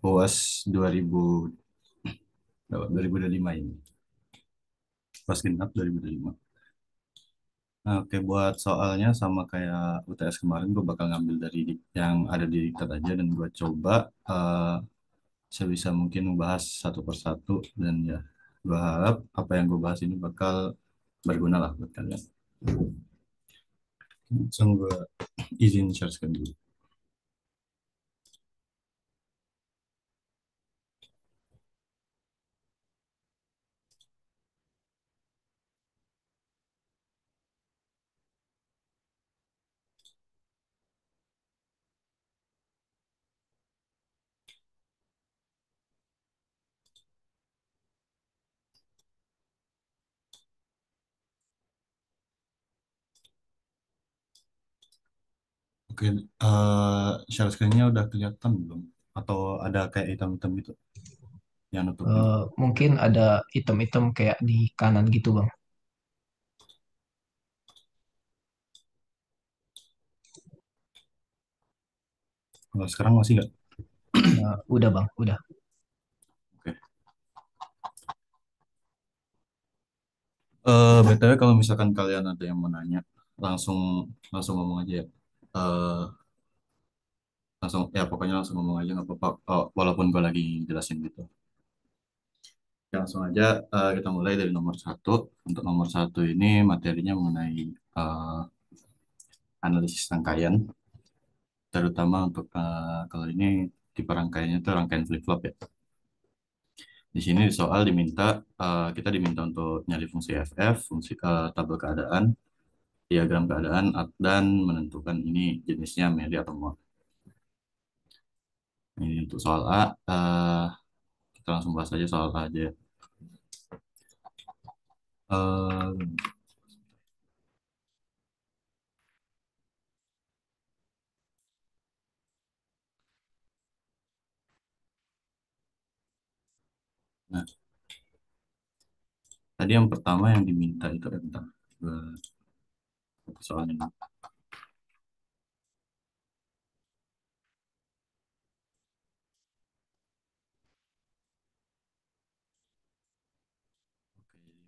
UAS 2000, 2025 ini. Pas genap 2025. Nah, oke, buat soalnya sama kayak UTS kemarin, gue bakal ngambil dari yang ada di diktat aja dan gue coba sebisa mungkin membahas satu persatu dan ya, gue harap apa yang gue bahas ini bakal berguna lah buat kalian. Langsung gue izin share screen dulu. Oke, share screen-nya udah kelihatan belum? Atau ada kayak hitam-hitam gitu yang nutupin? Mungkin ada item-item kayak di kanan gitu bang. Kalau sekarang masih nggak? Udah bang, udah. Oke. BTW kalau misalkan kalian ada yang mau nanya, langsung langsung ngomong aja ya. Eh, langsung ya pokoknya langsung ngomong aja nggak apa-apa. Oh, walaupun gue lagi jelasin gitu. Ya, langsung aja kita mulai dari nomor satu. Untuk nomor satu ini materinya mengenai eh, analisis rangkaian, terutama untuk kalau ini tipe rangkaiannya itu rangkaian flip-flop ya. Di sini di soal diminta kita diminta untuk nyari fungsi FF, fungsi tabel keadaan, diagram keadaan, dan menentukan ini jenisnya melee atau mod. Ini untuk soal A, kita langsung bahas aja soal A aja. Eh, nah, tadi yang pertama yang diminta itu bentar, soal ini.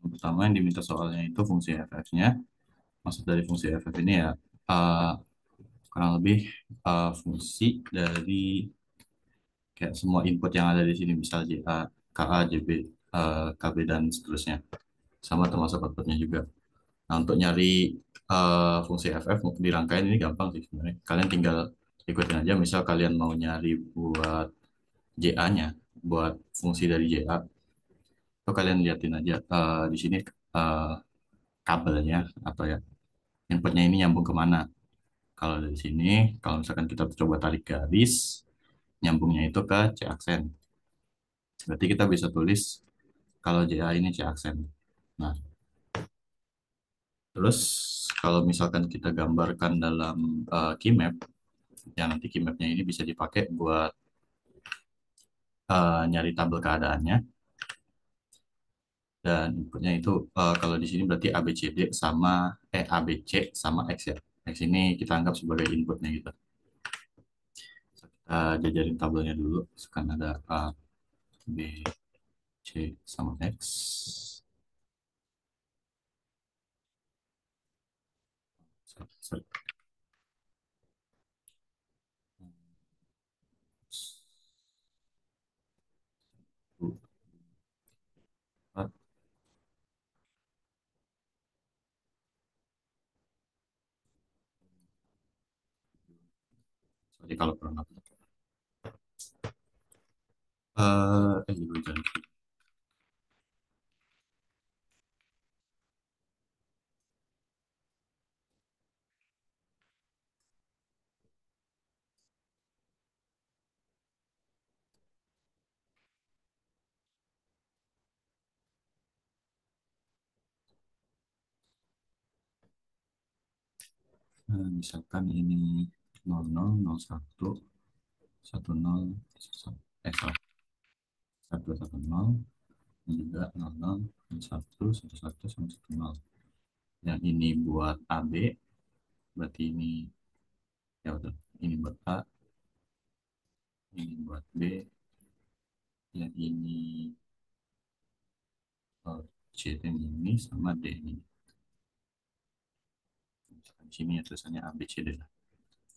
Yang pertama yang diminta soalnya itu fungsi FF-nya. Maksud dari fungsi FF ini ya eh, kurang lebih fungsi dari kayak semua input yang ada di sini, misal JA, KA, JB, KB, dan seterusnya. Sama termasuk outputnya juga. Nah, untuk nyari fungsi FF di rangkaian ini gampang sih sebenarnya. Kalian tinggal ikutin aja, misal kalian mau nyari buat JA-nya, buat fungsi dari JA, itu kalian liatin aja di sini eh, kabelnya atau ya inputnya ini nyambung kemana. Kalau dari sini, kalau misalkan kita coba tarik garis, nyambungnya itu ke C aksen. Berarti kita bisa tulis kalau JA ini C aksen. Nah, terus kalau misalkan kita gambarkan dalam key map, ya nanti key mapnya ini bisa dipakai buat nyari tabel keadaannya. Dan inputnya itu kalau di sini berarti ABCD sama ABC sama X ya. X ini kita anggap sebagai inputnya gitu. Kita jajarin tabelnya dulu. Sekarang ada A, B, C sama X. Satu, empat. Sorry kalau kurang apa. Juga jangan. Misalkan ini 00, 01, 10, 110, ini juga 00, 01, 11, 110. Yang ini buat AB, berarti ini ya udah. Ini buat A, ini buat B, yang ini eh, C ini sama D ini. Misalkan di sini ya tulisannya A B C D lah.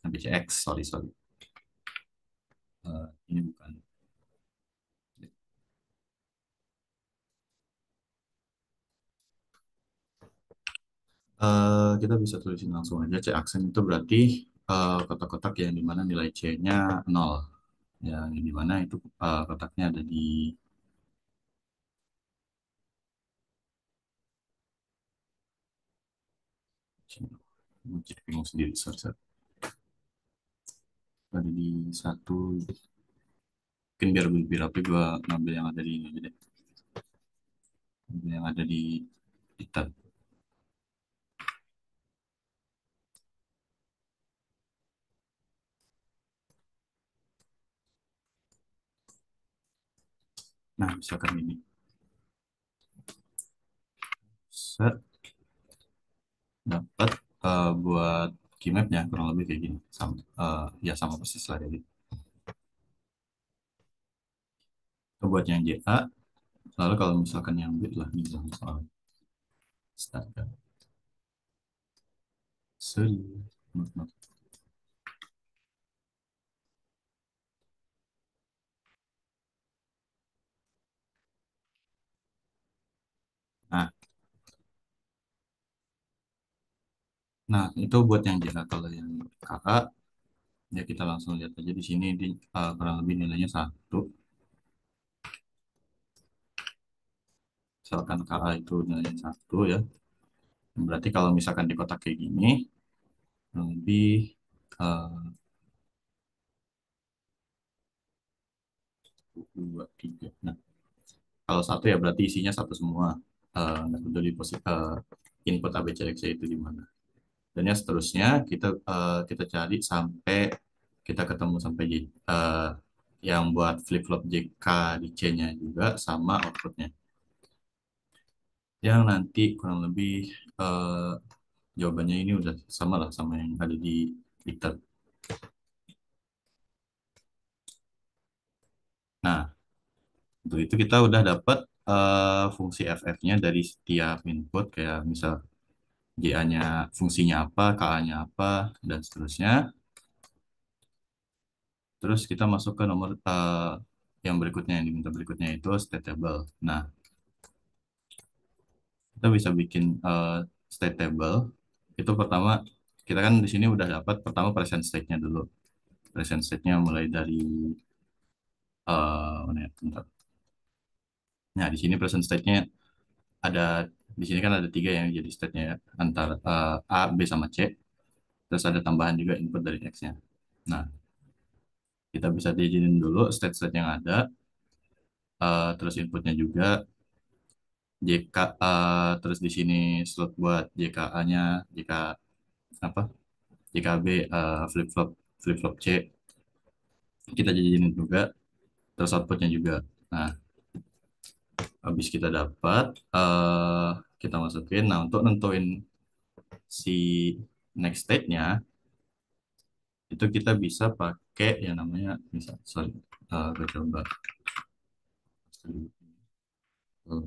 A B C X, sorry sorry. Ini bukan. Kita bisa tulisin langsung aja C aksen itu berarti kotak-kotak yang dimana nilai C-nya 0. Yang dimana itu kotaknya ada di sini. Jadi bingung sendiri, sorry, sorry. Ada di satu, mungkin biar lebih rapi gue ngambil yang ada di ini aja deh. Ambil yang ada di tab. Nah, misalkan ini. Set, dapat buat keymapnya kurang lebih kayak gini. Sama, ya sama persis lah kayak gitu. Itu buat yang JA. Lalu kalau misalkan yang B lah, misalnya soal start. Serius. Nah, nah, itu buat yang JA. Kalau yang KA, ya kita langsung lihat aja di sini di kurang lebih nilainya satu. Misalkan KA itu nilainya satu ya. Berarti kalau misalkan di kotak kayak gini, kurang lebih eh, dua, tiga. Nah, kalau satu ya berarti isinya satu semua. Nggak peduli input ABCDEF itu di mana. Dan ya seterusnya kita cari sampai kita ketemu sampai yang buat flip-flop JK di C-nya juga sama outputnya. Yang nanti kurang lebih eh, jawabannya ini udah sama lah sama yang ada di Twitter. Nah, untuk itu kita udah dapat fungsi FF-nya dari setiap input kayak misal JA-nya fungsinya apa, KA-nya apa, dan seterusnya. Terus kita masuk ke nomor yang berikutnya, yang diminta berikutnya itu state table. Nah, kita bisa bikin state table. Itu pertama, kita kan di sini udah dapat pertama present state-nya dulu. Present state-nya mulai dari, mana ya, bentar. Nah, di sini present state-nya ada, di sini kan ada tiga yang jadi state-nya ya, antara A, B, sama C. Terus ada tambahan juga input dari X-nya. Nah, kita bisa diizinin dulu state-state yang ada, terus inputnya juga JK, terus di sini slot buat JKA-nya, JK apa, JKB, flip flop C, kita jadiin juga, terus outputnya juga. Nah, habis kita dapat, kita masukin. Nah, untuk nentuin si next state-nya, itu kita bisa pakai yang namanya, misal, sorry, gue coba. Oh,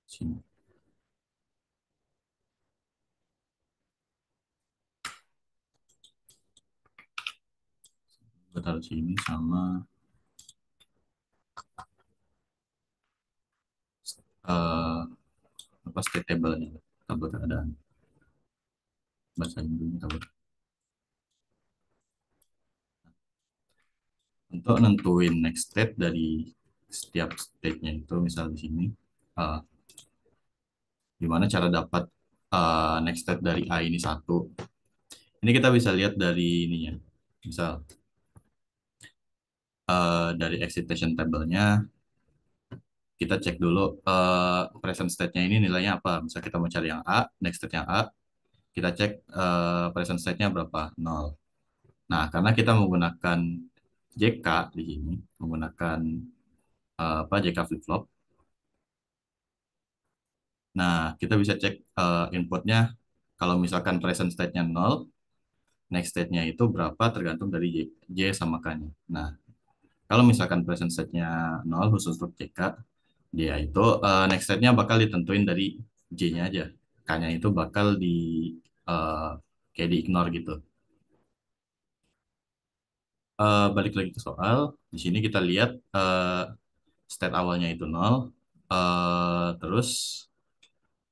sini. Gue taruh sini sama eh, apa state table-nya, tabel keadaan bahasa Inggrisnya tabel. Untuk nentuin next state dari setiap state-nya itu, misal di sini, eh, gimana cara dapat next state dari A ini satu. Ini kita bisa lihat dari ininya. Misal dari excitation table-nya, kita cek dulu present state-nya ini nilainya apa. Misal kita mau cari yang A, next state yang A, kita cek present state-nya berapa, nol. Nah, karena kita menggunakan JK di sini, menggunakan apa, JK flip-flop. Nah, kita bisa cek inputnya. Kalau misalkan present state-nya nol, next state-nya itu berapa tergantung dari J sama K-nya. Nah, Kalau misalkan present state-nya 0 khusus untuk CK, dia itu next state-nya bakal ditentuin dari J-nya aja. K-nya itu bakal eh, kayak di-ignore gitu. Balik lagi ke soal, di sini kita lihat state awalnya itu 0, terus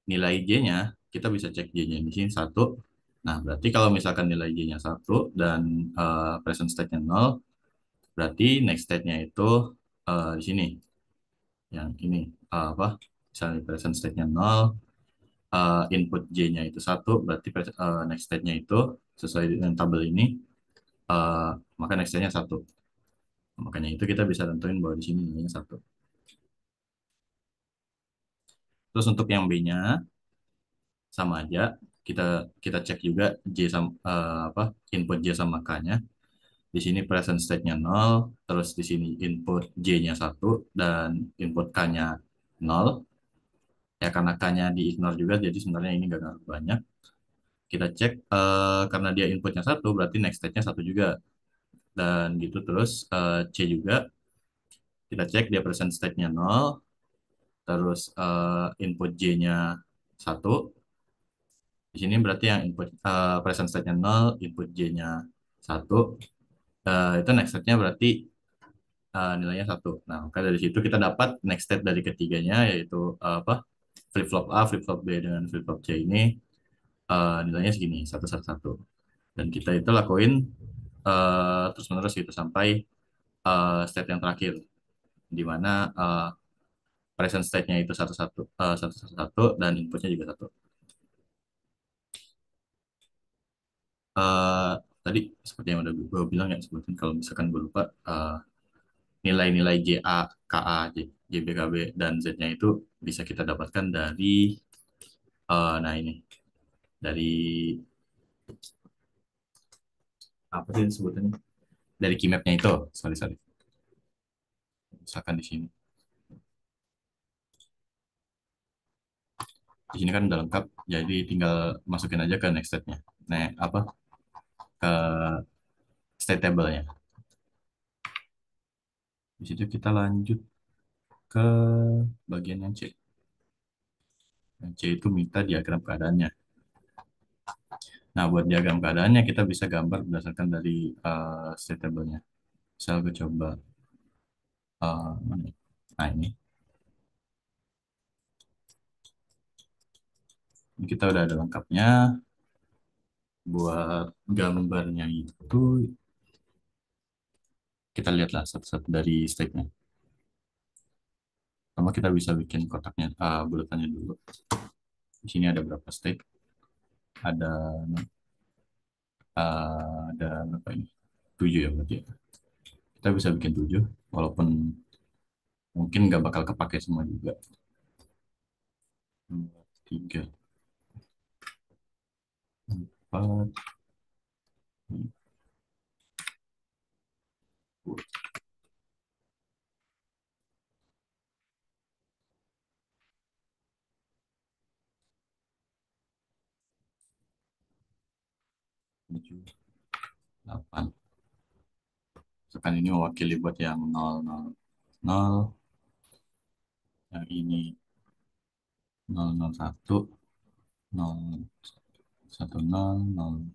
nilai J-nya, kita bisa cek J-nya di sini satu. Nah, berarti kalau misalkan nilai J-nya satu dan present state-nya 0, berarti next state-nya itu di sini, yang ini, apa, misalnya present state-nya 0, input J-nya itu satu, berarti next state-nya itu sesuai dengan tabel ini, eh, maka next state-nya satu. Makanya itu kita bisa tentuin bahwa di sini nilainya satu. Terus untuk yang B-nya sama aja, kita kita cek juga J sama apa, input J sama K-nya. Di sini present state-nya 0, terus di sini input J-nya satu dan input K-nya 0. Ya karena K-nya di-ignore juga, jadi sebenarnya ini nggak ngaruh banyak. Kita cek karena dia inputnya satu, berarti next state-nya satu juga. Dan gitu terus C juga, kita cek dia present state-nya 0, terus input J-nya satu. Di sini berarti yang input present state-nya 0, input J-nya satu. Itu next state-nya berarti nilainya satu. Nah, maka dari situ kita dapat next state dari ketiganya, yaitu apa, flip flop A, flip flop B dengan flip flop C ini nilainya segini, satu satu satu. Dan kita itu lakuin terus menerus gitu sampai state yang terakhir, di mana present state-nya itu satu satu satu satu satu dan inputnya juga satu. Eh, Tadi seperti yang udah gue bilang ya, sebutin kalau misalkan gue lupa, nilai-nilai JA, KA, JBKB, dan Z-nya itu bisa kita dapatkan dari, nah ini, dari apa sih sebutannya? Dari Keymappnya itu, sorry, sorry. Misalkan di sini. Di sini kan udah lengkap, jadi tinggal masukin aja ke next step-nya. Nah, apa? Ke state table-nya. Di situ kita lanjut ke bagian yang C. Yang C itu minta diagram keadaannya. Nah, buat diagram keadaannya kita bisa gambar berdasarkan dari state table-nya. Misal gue coba mana ya? Nah ini kita udah ada lengkapnya. Buat gambarnya itu kita lihatlah satu-satu dari step-nya. Pertama kita bisa bikin kotaknya, bulatannya dulu. Di sini ada berapa step? Ada ada berapa ini? 7 ya berarti ya. Kita bisa bikin 7, walaupun mungkin nggak bakal kepake semua juga. 3, 4, 7, 8. Sekarang ini mewakili buat yang 0, 0, 0, yang ini 0, 0, 1, 0, 1, 0, 0,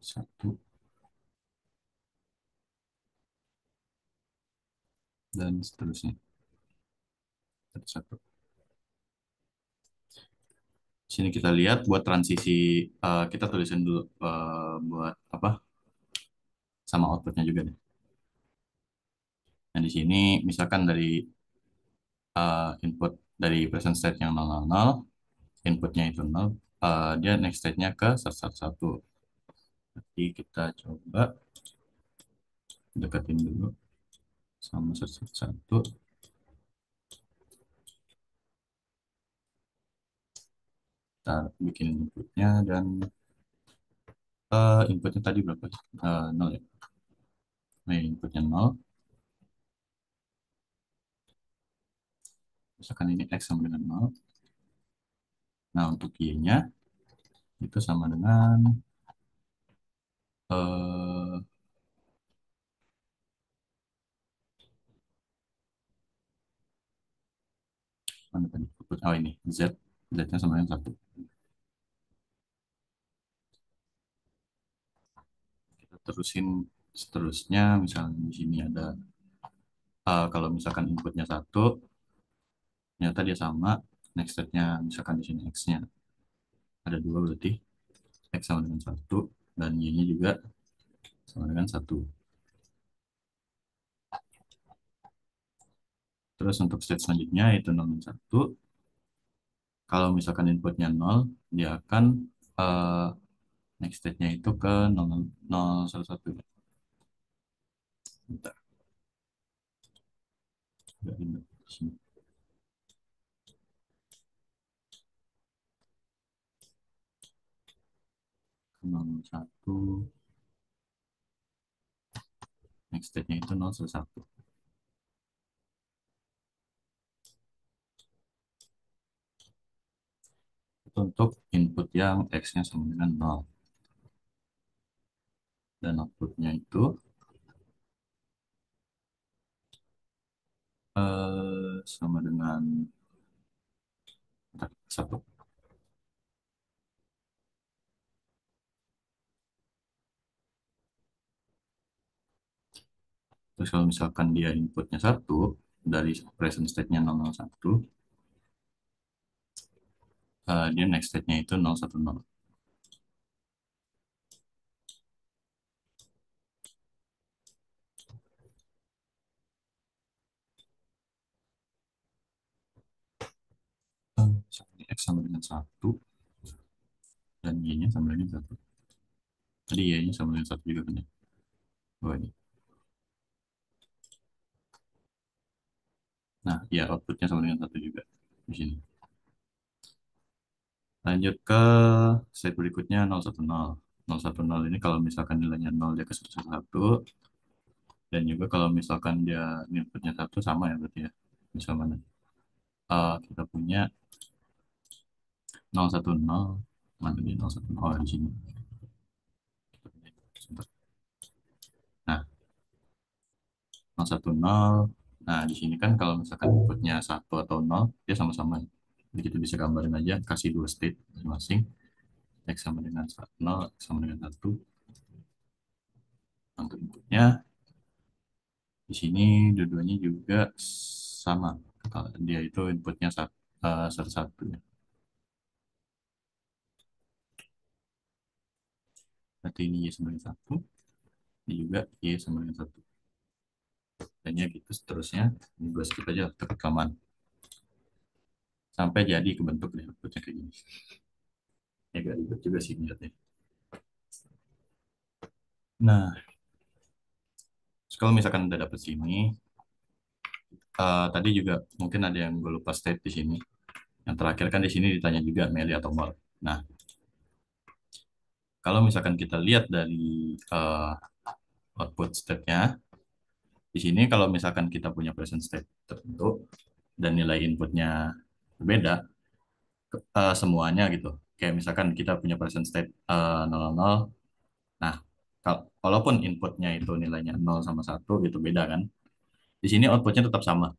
1, dan seterusnya. Satu, satu. Sini kita lihat buat transisi, kita tulisin dulu buat apa, sama outputnya juga deh. Nah di sini misalkan dari input dari present state yang 000, inputnya itu 0, dia next state-nya ke 111. Jadi kita coba deketin dulu sama 111. Kita bikin inputnya dan inputnya tadi berapa? 0 ya. Nah, inputnya 0. Misalkan ini X sama dengan 0. Nah, untuk Y-nya itu sama dengan eh, mana tadi? Oh ini Z-nya sama dengan satu. Kita terusin seterusnya, misalnya di sini ada kalau misalkan inputnya satu, ternyata dia sama. Next stepnya misalkan di sini X-nya ada dua berarti X sama dengan satu dan Y-nya juga sama dengan satu. Terus untuk step selanjutnya itu 0 dan 1. Kalau misalkan inputnya nol, dia akan eh, next state-nya itu ke 0, 0, 1, 1. Bentar, agak ribet di sini. 0, 1, next state-nya itu 0, 1, 1. Itu untuk input yang X-nya sama dengan 0. Dan outputnya itu sama dengan bentar, 1. Terus kalau misalkan dia inputnya satu dari present state-nya 001, dia next state-nya itu 010. Misalkan X sama dengan satu dan Y-nya sama dengan satu. Tadi Y-nya sama dengan satu juga kan ya? Oh, ini. Nah, ya outputnya sama dengan satu juga di sini. Lanjut ke step berikutnya 010. 010 ini kalau misalkan nilainya 0 dia ke 111. Dan juga kalau misalkan dia inputnya satu sama ya berarti ya. Misal mana? Kita punya 010. Mana di 010? Oh, di sini. Sebentar. Nah, 010. Nah, di sini kan kalau misalkan inputnya satu atau 0, dia sama-sama. Jadi kita bisa gambarin aja, kasih dua state masing-masing. X sama dengan 0, X sama dengan satu. Untuk inputnya, di sini dua-duanya juga sama. Kalau dia itu inputnya satu-satu ya. Berarti ini Y sama dengan satu. Ini juga Y sama dengan satu. Dan ya gitu seterusnya. Ini gue skip aja takut kelamaan. Sampai jadi kebentuk deh outputnya kayak gini. Ya agak ribet juga sih ngeliatnya. Nah, kalau misalkan udah dapet sini, tadi juga mungkin ada yang gue lupa state di sini. Yang terakhir kan di sini ditanya juga Meli atau Mol. Nah, kalau misalkan kita lihat dari output state-nya, di sini kalau misalkan kita punya present state tertentu dan nilai inputnya berbeda, semuanya gitu. Kayak misalkan kita punya present state 0, 0. Nah, walaupun inputnya itu nilainya 0 sama satu gitu beda kan. Di sini outputnya tetap sama.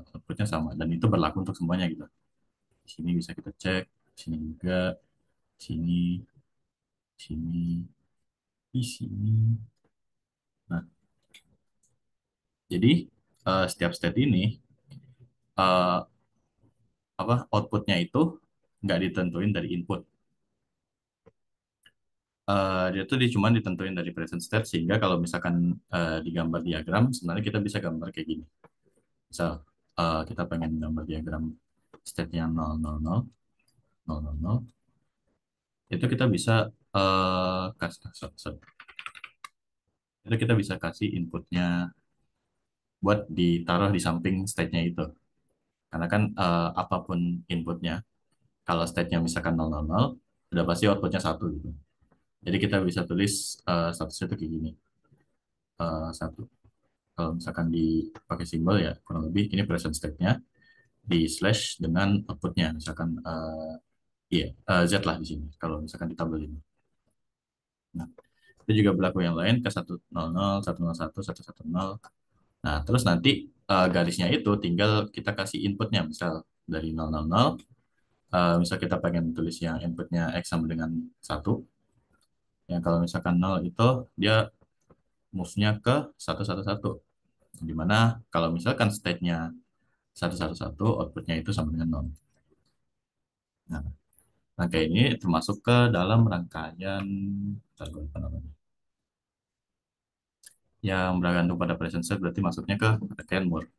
Outputnya sama dan itu berlaku untuk semuanya gitu. Di sini bisa kita cek, di sini juga, di sini, di sini, di sini. Nah, jadi setiap state ini eh, apa outputnya itu nggak ditentuin dari input. Dia tuh cuma ditentuin dari present state sehingga kalau misalkan digambar diagram sebenarnya kita bisa gambar kayak gini. Misal kita pengen gambar diagram state yang 0, 0, 0, 0, 0, 0, itu kita bisa itu kita bisa kasih inputnya buat ditaruh di samping state-nya itu. Karena kan apapun inputnya, kalau state-nya misalkan 0, 0, 0, udah pasti outputnya satu gitu. Jadi kita bisa tulis status itu kayak gini. Satu. Kalau misalkan dipakai simbol ya kurang lebih ini present state-nya di slash dengan outputnya. Misalkan iya Z lah di sini. Kalau misalkan di tabel ini. Nah, itu juga berlaku yang lain ke 100, 101, 110. Nah, terus nanti garisnya itu tinggal kita kasih inputnya, misal dari 000, misal kita pengen tulis yang inputnya X sama dengan satu, yang kalau misalkan 0 itu dia move-nya ke 111, di mana kalau misalkan state-nya 111, outputnya itu sama dengan 0. Nah, rangka ini termasuk ke dalam rangkaian, bentar, gue lupa namanya, yang bergantung pada present set, berarti masuknya ke rangkaian Moore.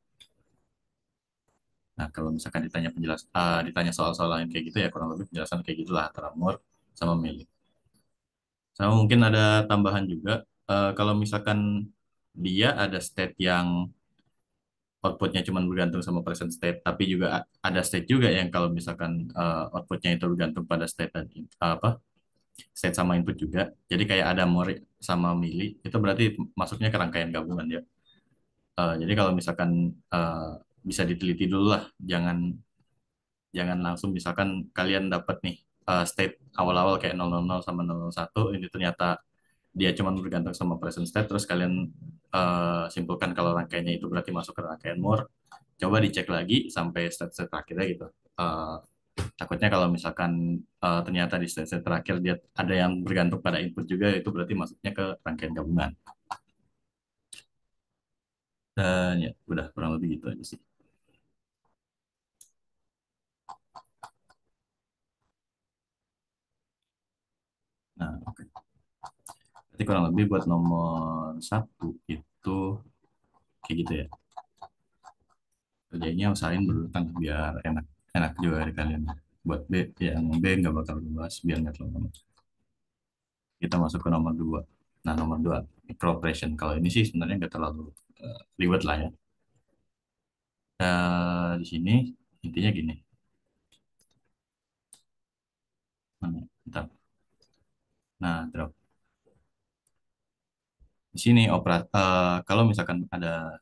Nah, kalau misalkan ditanya soal-soal lain kayak gitu ya kurang lebih penjelasan kayak gitulah antara Moore sama Mealy. Sama mungkin ada tambahan juga, kalau misalkan dia ada state yang outputnya cuma bergantung sama present state, tapi juga ada state juga yang kalau misalkan outputnya itu bergantung pada state dan apa state sama input juga. Jadi kayak ada more sama Mealy, itu berarti masuknya ke rangkaian gabungan ya. Jadi kalau misalkan eh, bisa diteliti dulu lah, jangan jangan langsung misalkan kalian dapat nih state awal-awal kayak 000 sama 001, ini ternyata dia cuma bergantung sama present state, terus kalian simpulkan kalau rangkaiannya itu berarti masuk ke rangkaian more. Coba dicek lagi sampai state-state terakhirnya gitu. Eh, Takutnya kalau misalkan ternyata di state-state terakhir dia ada yang bergantung pada input juga, itu berarti masuknya ke rangkaian gabungan. Dan ya udah kurang lebih gitu aja sih. Nah, oke. Berarti kurang lebih buat nomor satu itu kayak gitu ya. Kerjanya usahain berurutan biar enak enak juga dari kalian. Buat B, yang B nggak bakal dibahas biar nggak terlalu lama. Kita masuk ke nomor dua. Nah, nomor dua, micro operation. Kalau ini sih sebenarnya nggak terlalu ribet lah ya. Di sini intinya gini. Bentar. Nah, drop. Di sini kalau misalkan ada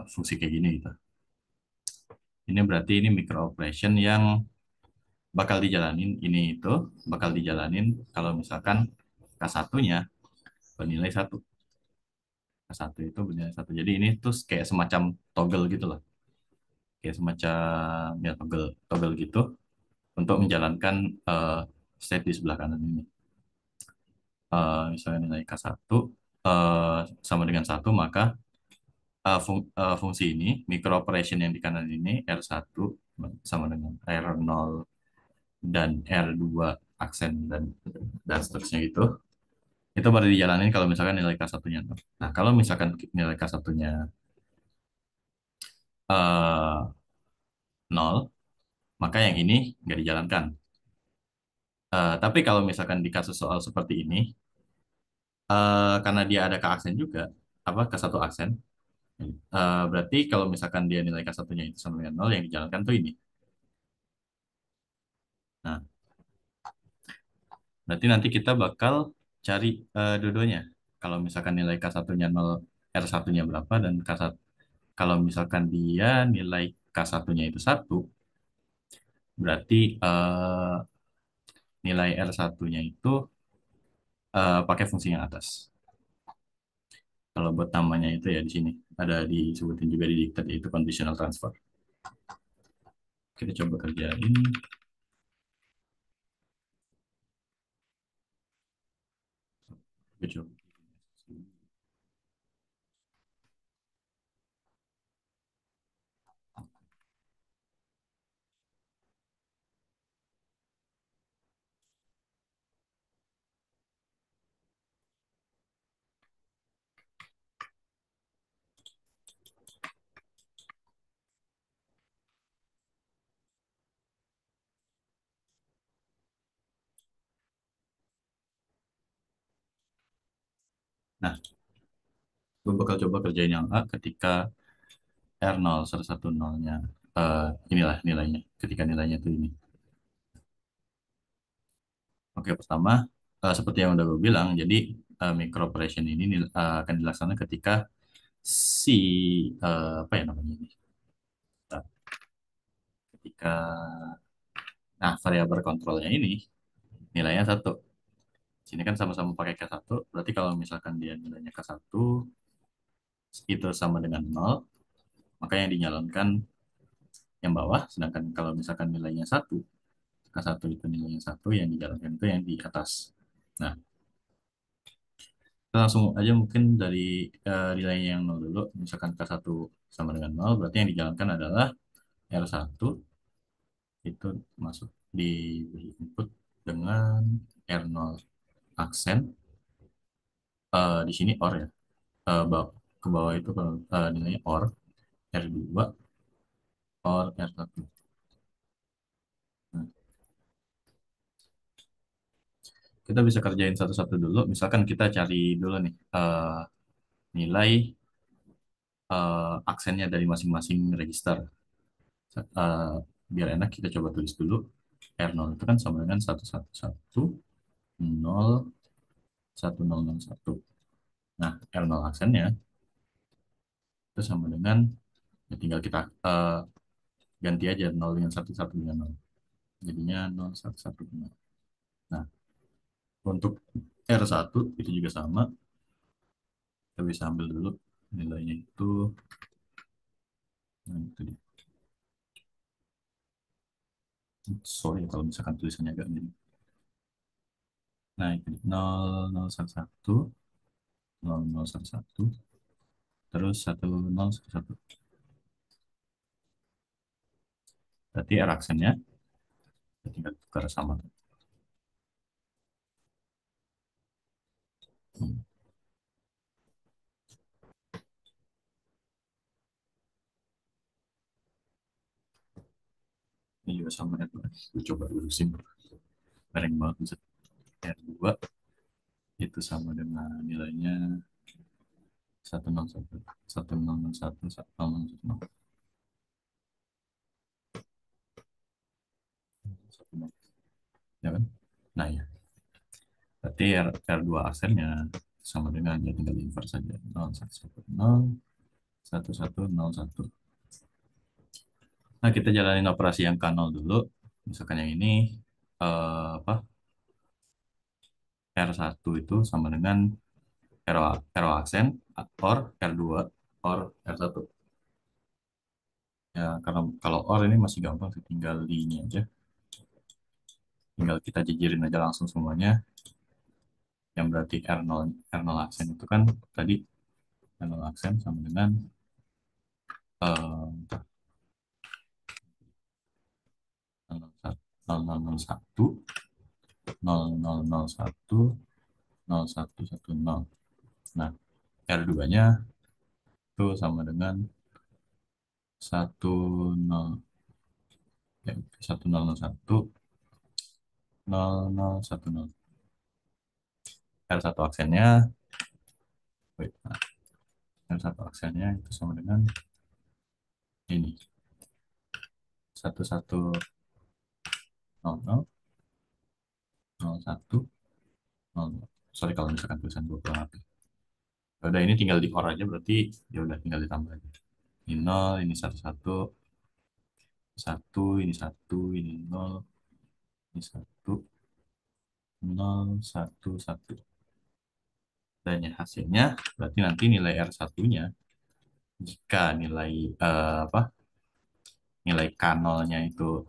fungsi kayak gini gitu. Ini berarti ini micro operation yang bakal dijalanin, ini itu bakal dijalanin kalau misalkan K1-nya bernilai satu. K1 itu bernilai satu. Jadi ini tuh kayak semacam toggle gitu loh. Kayak semacam ya toggle toggle gitu untuk menjalankan eh, state di sebelah kanan ini. Misalnya nilai K1 sama dengan satu, maka fungsi ini, micro operation yang di kanan ini, R1 sama dengan R0 dan R2 aksen dan seterusnya itu baru dijalanin kalau misalkan nilai K1-nya nol. Nah, kalau misalkan nilai K1-nya eh, nol, maka yang ini nggak dijalankan. Tapi kalau misalkan di kasus soal seperti ini, karena dia ada K aksen juga, apa K1 aksen, berarti kalau misalkan dia nilai K1-nya itu sama dengan nol, yang dijalankan tuh ini. Nah, berarti nanti kita bakal cari dua-duanya. Kalau misalkan nilai K1-nya nol, R1-nya berapa, dan K1, kalau misalkan dia nilai K1-nya itu satu, berarti nilai R1-nya itu pakai fungsi yang atas. Kalau buat namanya itu ya di sini ada disebutin juga di diktat, yaitu conditional transfer. Kita coba kerjain. Kita coba. Nah, gue bakal coba kerjain yang A ketika R0 110-nya. Inilah nilainya. Ketika nilainya itu ini. Oke, pertama, seperti yang udah gue bilang, jadi micro operation ini akan dilaksanakan ketika si apa ya namanya ini? Bentar. Ketika variabel kontrolnya ini nilainya satu. Sini kan sama-sama pakai K1, berarti kalau misalkan dia nilainya K1 itu sama dengan nol, maka yang dijalankan yang bawah, sedangkan kalau misalkan nilainya satu, K1 itu nilainya satu, yang dijalankan itu yang di atas. Nah, kita langsung aja mungkin dari nilainya yang nol dulu. Misalkan K1 sama dengan nol, berarti yang dijalankan adalah R1 itu masuk diberi input dengan R0 aksen. Di sini OR ya. Ke bawah itu nilainya OR, R2, OR R1. Nah, kita bisa kerjain satu-satu dulu. Misalkan kita cari dulu nih nilai aksennya dari masing-masing register. Eh, Biar enak kita coba tulis dulu. R0 itu kan sama dengan 111 0 1001. Nah, R0 aksennya itu sama dengan, ya tinggal kita ganti aja 0 dengan 1 dengan 0. Jadinya 0 1 0. Nah, untuk R1 itu juga sama. Kita bisa ambil dulu nilainya itu. Nah, itu dia. Sorry kalau misalkan tulisannya agak mirip. Nah, itu 0011 0011 terus 1011. Berarti R aksennya kita tinggal tukar sama. Hmm, Ini juga sama R2. Kita coba dulu simpel. Bareng banget bisa. R2 itu sama dengan nilainya 101 1001 1001. Ya kan? Nah, ya. Berarti R2 aksennya sama dengan, ya tinggal inverse saja. 0110 1101. Nah, kita jalanin operasi yang K0 dulu. Misalkan yang ini apa? R1 itu sama dengan R aksen or R2 or R1. Ya, karena kalau or ini masih gampang sih, tinggal di ini aja. Tinggal kita jajarin aja langsung semuanya. Yang berarti R0 aksen itu kan tadi R0 aksen sama dengan eh 0001 0001 0110. Nah, R2-nya itu sama dengan 10, ya, 1001 0010. R1 aksennya, wait, nah, R1 aksennya itu sama dengan ini 1100 01 00. Sorry kalau misalkan tulisan gue kurang rapi. Ya udah, ini tinggal di or aja, berarti ya udah tinggal ditambah aja. Ini 0, ini 11 1, ini 1, ini 0, ini 1, 0 1 1. Dan yang hasilnya berarti nanti nilai R1-nya, jika nilai apa, nilai K0-nya itu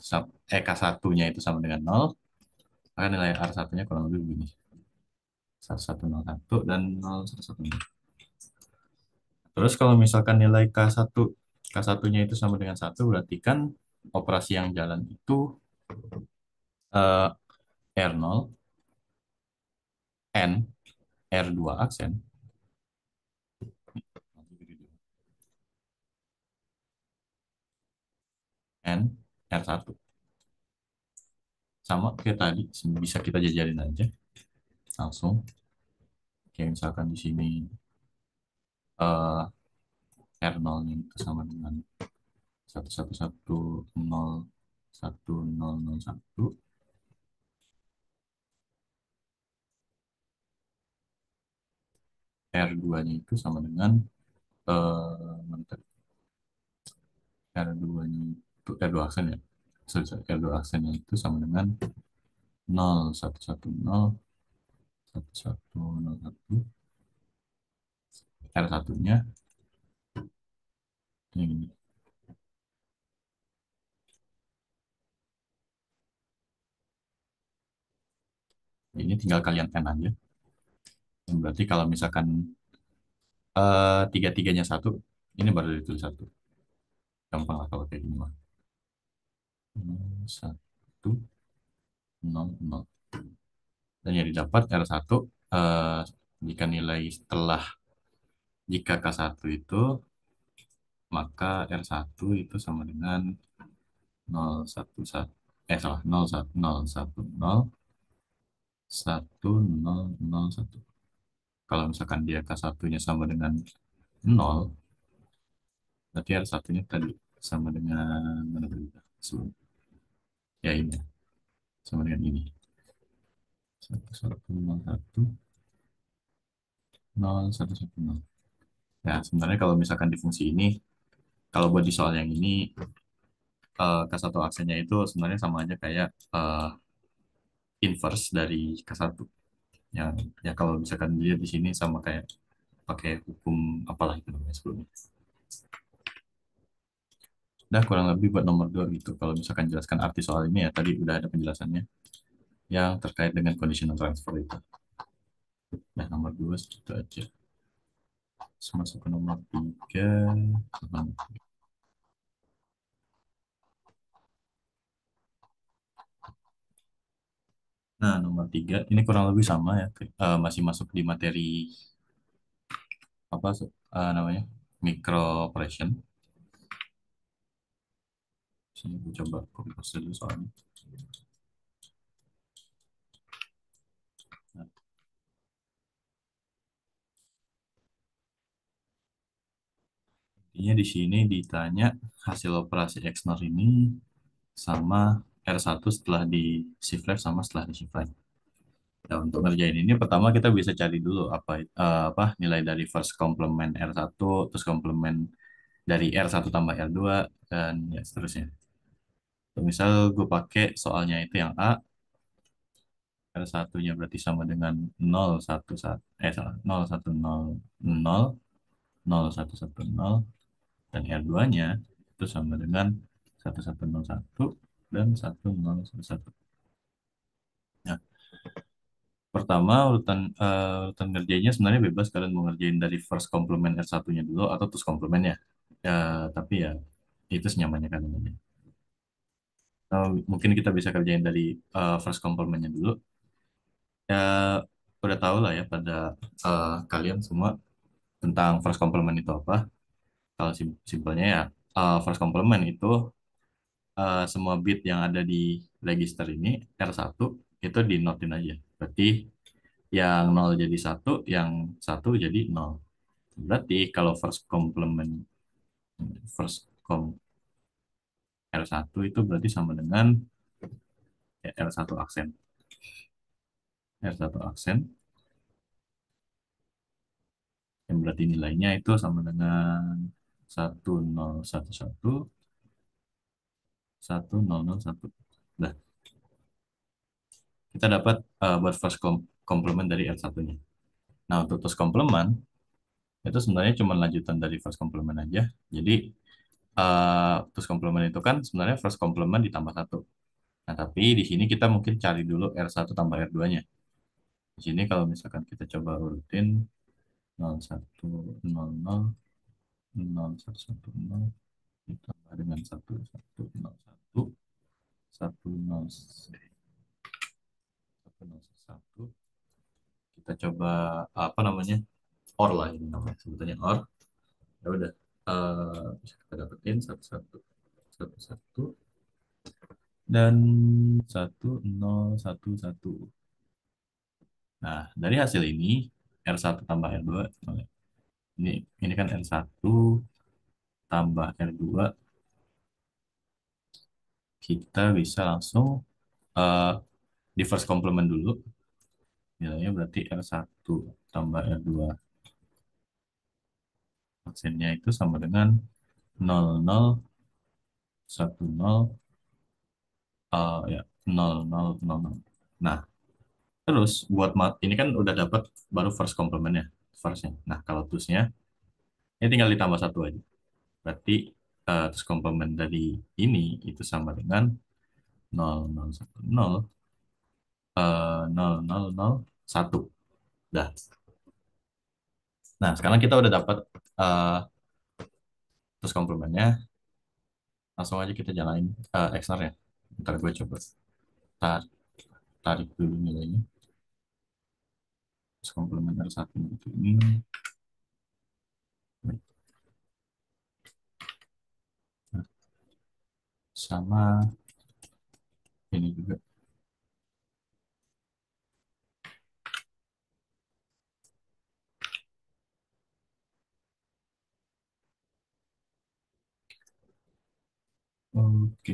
K1-nya itu sama dengan 0, maka nilai R1-nya kurang lebih begini. 1101 dan 0110. Terus kalau misalkan nilai K1-nya itu sama dengan 1, berarti kan operasi yang jalan itu eh, R0, N, R2 aksen, N, R1. Sama kayak tadi, bisa kita jajarin aja langsung. Kayak misalkan di sini eh, R0-nya itu sama dengan 1110 1001. R2-nya itu sama dengan mana tadi? R2-nya itu R2 aksen ya. Sorry, sorry. R2 aksennya itu sama dengan 0110 1101. R1-nya ini. Ini tinggal kalian n aja. Berarti kalau misalkan tiga-tiganya satu, ini baru ditulis satu. Gampang lah kalau kayak gini mah. Satu, nol, nol. Dan yang didapat R1, eh, jika nilai setelah, jika K1 itu, maka R1 itu sama dengan 011, salah, 01001. Kalau misalkan dia K1-nya sama dengan 0, berarti R1-nya tadi sama dengan mana tadi? Sebelum. Ya ini, sama dengan ini. 11010. Ya, sebenarnya kalau misalkan di fungsi ini, kalau buat di soal yang ini, K1 aksennya itu sebenarnya sama aja kayak inverse dari K1. Ya, ya kalau misalkan dia di sini sama kayak pakai hukum apalah itu namanya sebelumnya. Udah kurang lebih buat nomor 2 gitu. Kalau misalkan jelaskan arti soal ini ya tadi udah ada penjelasannya yang terkait dengan conditional transfer itu. Nah, nomor 2 segitu aja. Terus masuk ke nomor 3. Nah, nomor 3 ini kurang lebih sama ya. Masih masuk di materi apa namanya? Micro operation. Sini gue coba copy paste dulu soalnya. Nah, intinya di sini ditanya hasil operasi XNOR ini sama R1 setelah di shift left sama setelah di shift right. Ya, untuk ngerjain ini pertama kita bisa cari dulu apa nilai dari first complement R1, terus complement dari R1 tambah R2 dan ya seterusnya. Misal gue pakai soalnya itu yang A, R1-nya berarti sama dengan 011, salah, 0100, 0110 dan R2-nya itu sama dengan 1101 dan 1011. Nah, pertama urutan ngerjainnya sebenarnya bebas kalian mau ngerjain dari first complement R1-nya dulu atau terus complementnya. Ya, tapi ya itu senyamannya kan namanya. Mungkin kita bisa kerjain dari first complementnya dulu. Ya udah tahu lah ya pada kalian semua tentang first complement itu apa. Kalau simpelnya ya first complement itu semua bit yang ada di register ini R1 itu dinotin aja. Berarti yang nol jadi satu, yang satu jadi nol. Berarti kalau first com R1 itu berarti sama dengan ya, R1 aksen. R1 aksen yang berarti nilainya itu sama dengan 1011 1001. Nah, kita dapat buat first complement dari R1-nya. Nah, untuk terus complement itu sebenarnya cuma lanjutan dari first complement aja. Jadi terus complement itu kan sebenarnya first complement ditambah satu. Nah, tapi di sini kita mungkin cari dulu R1 tambah R2-nya. Di sini kalau misalkan kita coba urutin 0100, 0110 ditambah dengan 1101, 1001, kita coba apa namanya? OR lah ini namanya sebetulnya OR. Ya udah bisa kita dapetin 1111 dan 1011. Nah, dari hasil ini R1 tambah R2 ini kan R1 tambah R2 kita bisa langsung eh, di first complement dulu nilainya berarti R1 tambah R2 aksennya itu sama dengan 0010 ya 0000. Nah, terus buat ini kan udah dapat baru first complementnya, firstnya. Nah, kalau twosnya ini tinggal ditambah satu aja. Berarti terus komplement dari ini itu sama dengan 0010 nol nol nol satu. Dah. Nah, sekarang kita udah dapat eh, terus komplemennya. Langsung aja kita jalanin XOR ya. Ntar gue coba tar- tarik dulu nilainya. Terus komplemen R1 itu ini. Nah, sama ini juga. Oke.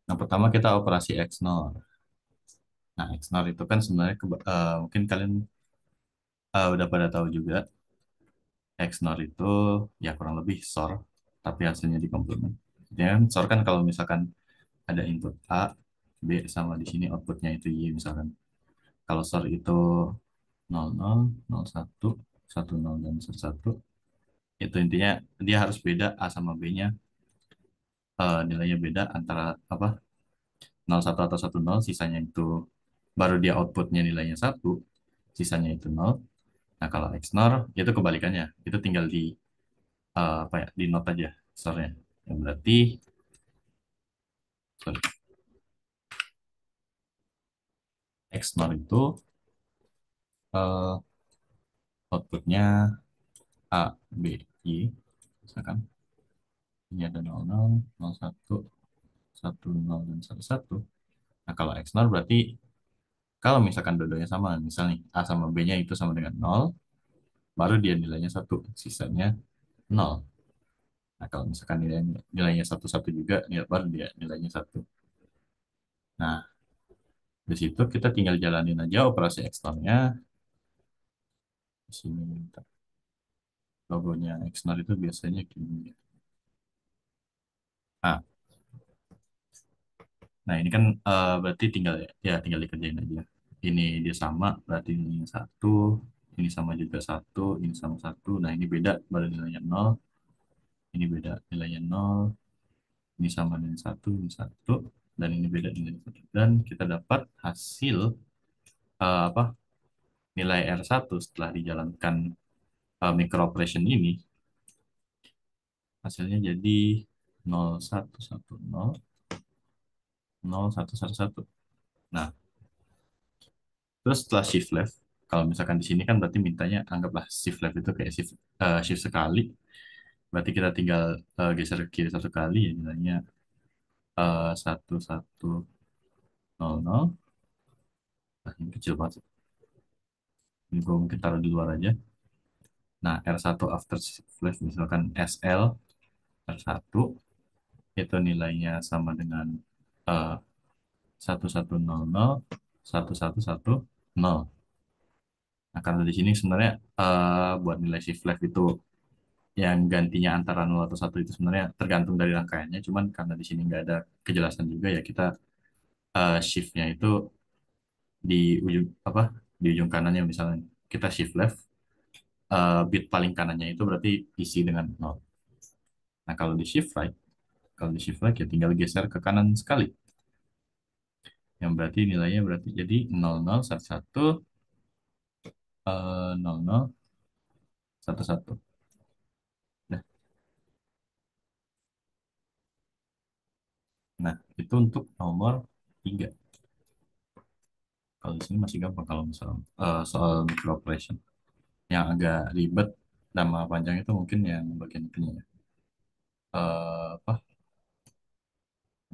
Nah, pertama kita operasi XNOR. Nah, XNOR itu kan sebenarnya mungkin kalian udah pada tahu juga. XNOR itu ya kurang lebih SOR, tapi hasilnya di komplement. Dan SOR kan kalau misalkan ada input A, B sama di sini outputnya itu Y misalkan. Kalau SOR itu 00, 01, 10 dan 11, itu intinya dia harus beda A sama B-nya, nilainya beda antara apa 01 atau 10, sisanya itu baru dia outputnya nilainya 1, sisanya itu 0. Nah, kalau XNOR itu kebalikannya, itu tinggal di apa ya, di not aja sorry. Yang berarti sorry, XNOR itu eh, outputnya A, B, Y misalkan ini ada 00, 01, 10 dan 11. Nah, kalau XNOR berarti kalau misalkan dua-duanya sama, misalnya A sama B-nya itu sama dengan 0, baru dia nilainya 1, sisanya 0. Nah, kalau misalkan nilainya 1 1 juga, baru dia nilainya 1. Nah, di situ kita tinggal jalanin aja operasi XNOR-nya. Di sini logonya XNOR itu biasanya gini. Nah, nah ini kan berarti tinggal ya tinggal dikerjain aja. Ini dia sama, berarti ini satu, ini sama juga satu, ini sama satu. Nah ini beda, baru nilainya nol. Ini beda nilainya nol. Ini sama dengan satu, ini satu, dan ini beda nilainya satu. Dan kita dapat hasil apa nilai R1 setelah dijalankan micro operation ini, hasilnya jadi 0110, 0111. Nah, terus setelah shift left, kalau misalkan di sini kan berarti mintanya anggaplah shift left itu kayak shift sekali. Berarti kita tinggal geser ke kiri satu kali ya nilainya 1100. Nah, ini kecil banget. Ini gue mungkin taruh di luar aja. Nah, R1 after shift left misalkan SL R1 itu nilainya sama dengan eh, 1100, 1110. Nah, karena di sini sebenarnya buat nilai shift left itu yang gantinya antara 0 atau 1 itu sebenarnya tergantung dari rangkaiannya. Cuman karena di sini nggak ada kejelasan juga ya kita shiftnya itu di ujung apa di ujung kanannya misalnya kita shift left, bit paling kanannya itu berarti isi dengan 0. Nah kalau di shift right ya tinggal geser ke kanan sekali. Yang berarti nilainya berarti jadi 0011 0011. Nah, nah itu untuk nomor 3. Kalau di sini masih gampang kalau misal soal micro operation. Yang agak ribet nama panjang itu mungkin yang bagian itunya ya. Apa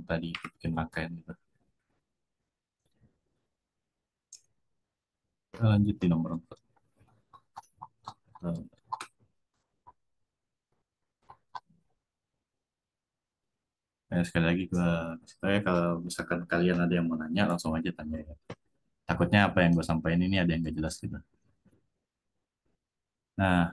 tadi bikin rangkaian gitu. Kita lanjut di nomor 4. Sekali lagi gue supaya kalau misalkan kalian ada yang mau nanya langsung aja tanya ya. Takutnya apa yang gue sampaikan ini ada yang gak jelas gitu. Nah,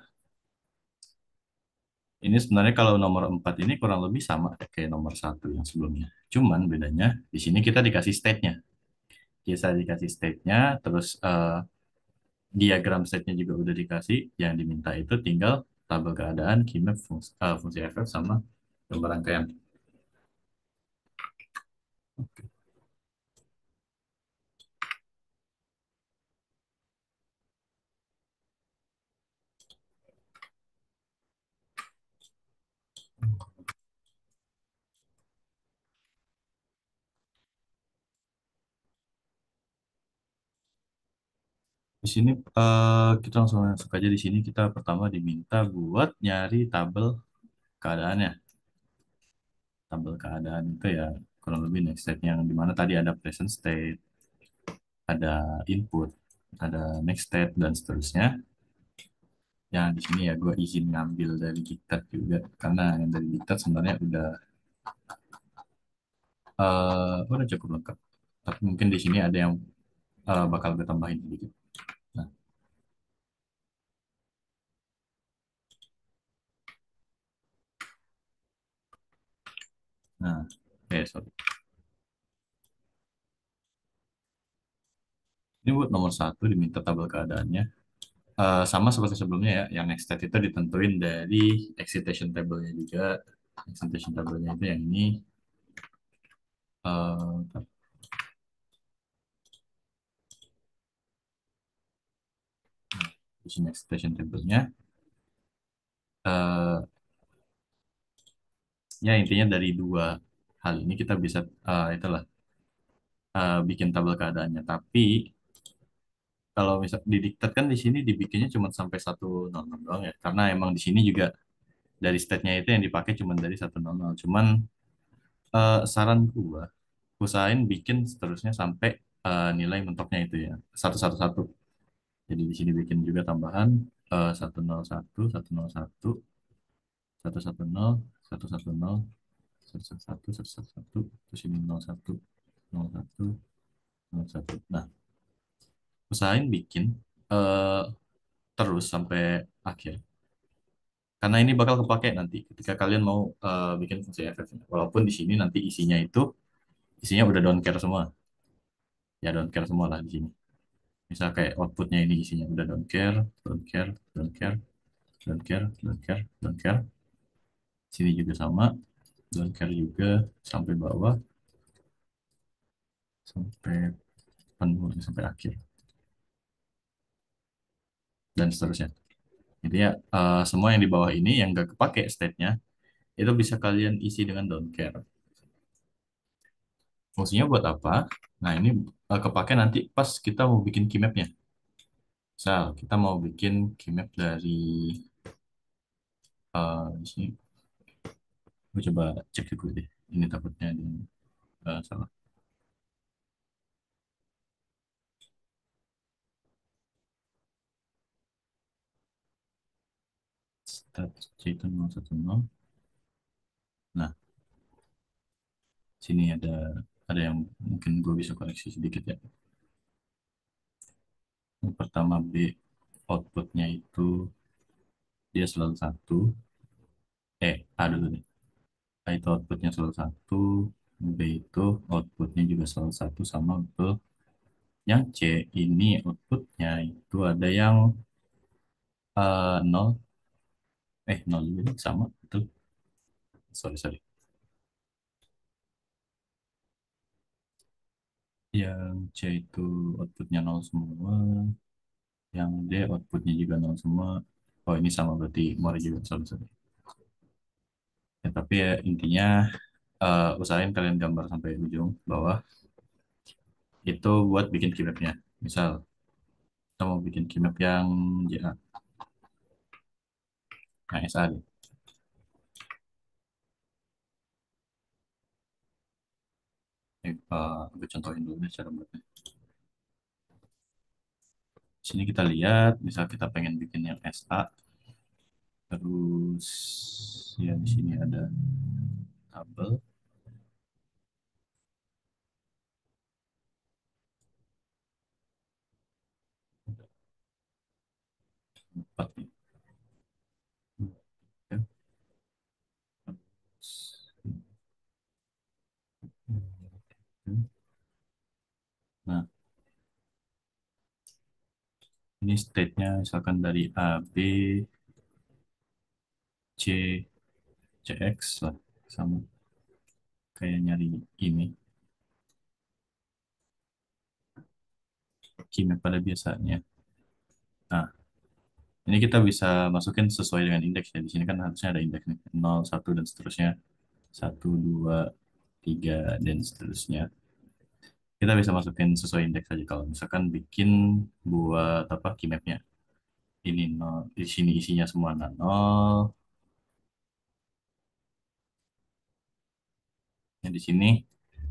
ini sebenarnya kalau nomor 4 ini kurang lebih sama kayak nomor 1 yang sebelumnya. Cuman bedanya di sini kita dikasih state-nya. Kita dikasih state-nya, terus diagram state-nya juga udah dikasih. Yang diminta itu tinggal tabel keadaan, keymap, fungsi efek, sama gambar rangkaian. Di sini kita langsung masuk aja. Di sini kita pertama diminta buat nyari tabel keadaannya. Tabel keadaan itu ya kurang lebih next step yang dimana tadi ada present state, ada input, ada next step dan seterusnya. Yang di sini ya gue izin ngambil dari Gitart juga karena yang dari Gitart sebenarnya udah cukup lengkap. Tapi mungkin di sini ada yang bakal gue tambahin sedikit. Nah, nah, sorry. Ini buat nomor satu diminta tabel keadaannya. Sama seperti sebelumnya ya, yang next state itu ditentuin dari excitation table-nya juga. Excitation table-nya itu yang ini. eh, di sini excitation table-nya. eh, ya intinya dari dua hal ini kita bisa itulah bikin tabel keadaannya. Tapi kalau misal didiktat kan di sini dibikinnya cuma sampai 100 doang ya. Karena emang di sini juga dari state-nya itu yang dipakai cuma dari 100. Cuman saran gua usahain bikin seterusnya sampai nilai mentoknya itu ya 111. Jadi di sini bikin juga tambahan 101, 101, 110, 110, 111, 111, terus ini 01, 01, 01. Nah, usahain bikin eh, terus sampai akhir. Karena ini bakal kepake nanti ketika kalian mau bikin fungsi FF. Walaupun di sini nanti isinya udah don't care semua. Ya don't care semua lah di sini. Misal kayak outputnya ini isinya udah don't care, don't care, don't care, don't care, don't care, don't care. Sini juga sama, don't care juga sampai bawah, sampai penuh, sampai akhir, dan seterusnya. Intinya semua yang di bawah ini yang gak kepake state-nya, itu bisa kalian isi dengan don't care. Fungsinya buat apa? Nah ini kepake nanti pas kita mau bikin keymap-nya. Misal kita mau bikin keymap dari di sini, gue coba cek dulu deh. Ini takutnya ada yang salah. Start Jaiton 010. Nah, sini ada yang mungkin gue bisa koreksi sedikit ya. Yang pertama B, outputnya itu dia selalu satu. A dulu nih. A itu outputnya selalu satu. B itu outputnya juga selalu satu sama betul. Yang C ini outputnya itu ada yang nol. Nol juga nih, sama betul. Sorry, sorry. Yang C itu outputnya nol semua. Yang D outputnya juga nol semua. Oh ini sama berarti more juga. Sorry, sorry. Ya, tapi ya intinya usahain kalian gambar sampai ujung bawah itu buat bikin keywordnya. Misal kita mau bikin keyword yang JA, yang SA deh. Gue contohin dulu deh cara buatnya. Sini kita lihat, misal kita pengen bikin yang SA, terus ya di sini ada tabel 4 nih. Ya. Nah, ini state-nya misalkan dari A, B, C, CX lah. Sama kayak nyari ini, keyword pada biasanya. Nah, ini kita bisa masukin sesuai dengan indeks ya. Di sini kan harusnya ada indeks nih. 0, 1, dan seterusnya. 1, 2, 3, dan seterusnya. kita bisa masukin sesuai indeks aja kalau misalkan bikin buat apa key mapnya ini nol di sini isinya semua nol yang di sini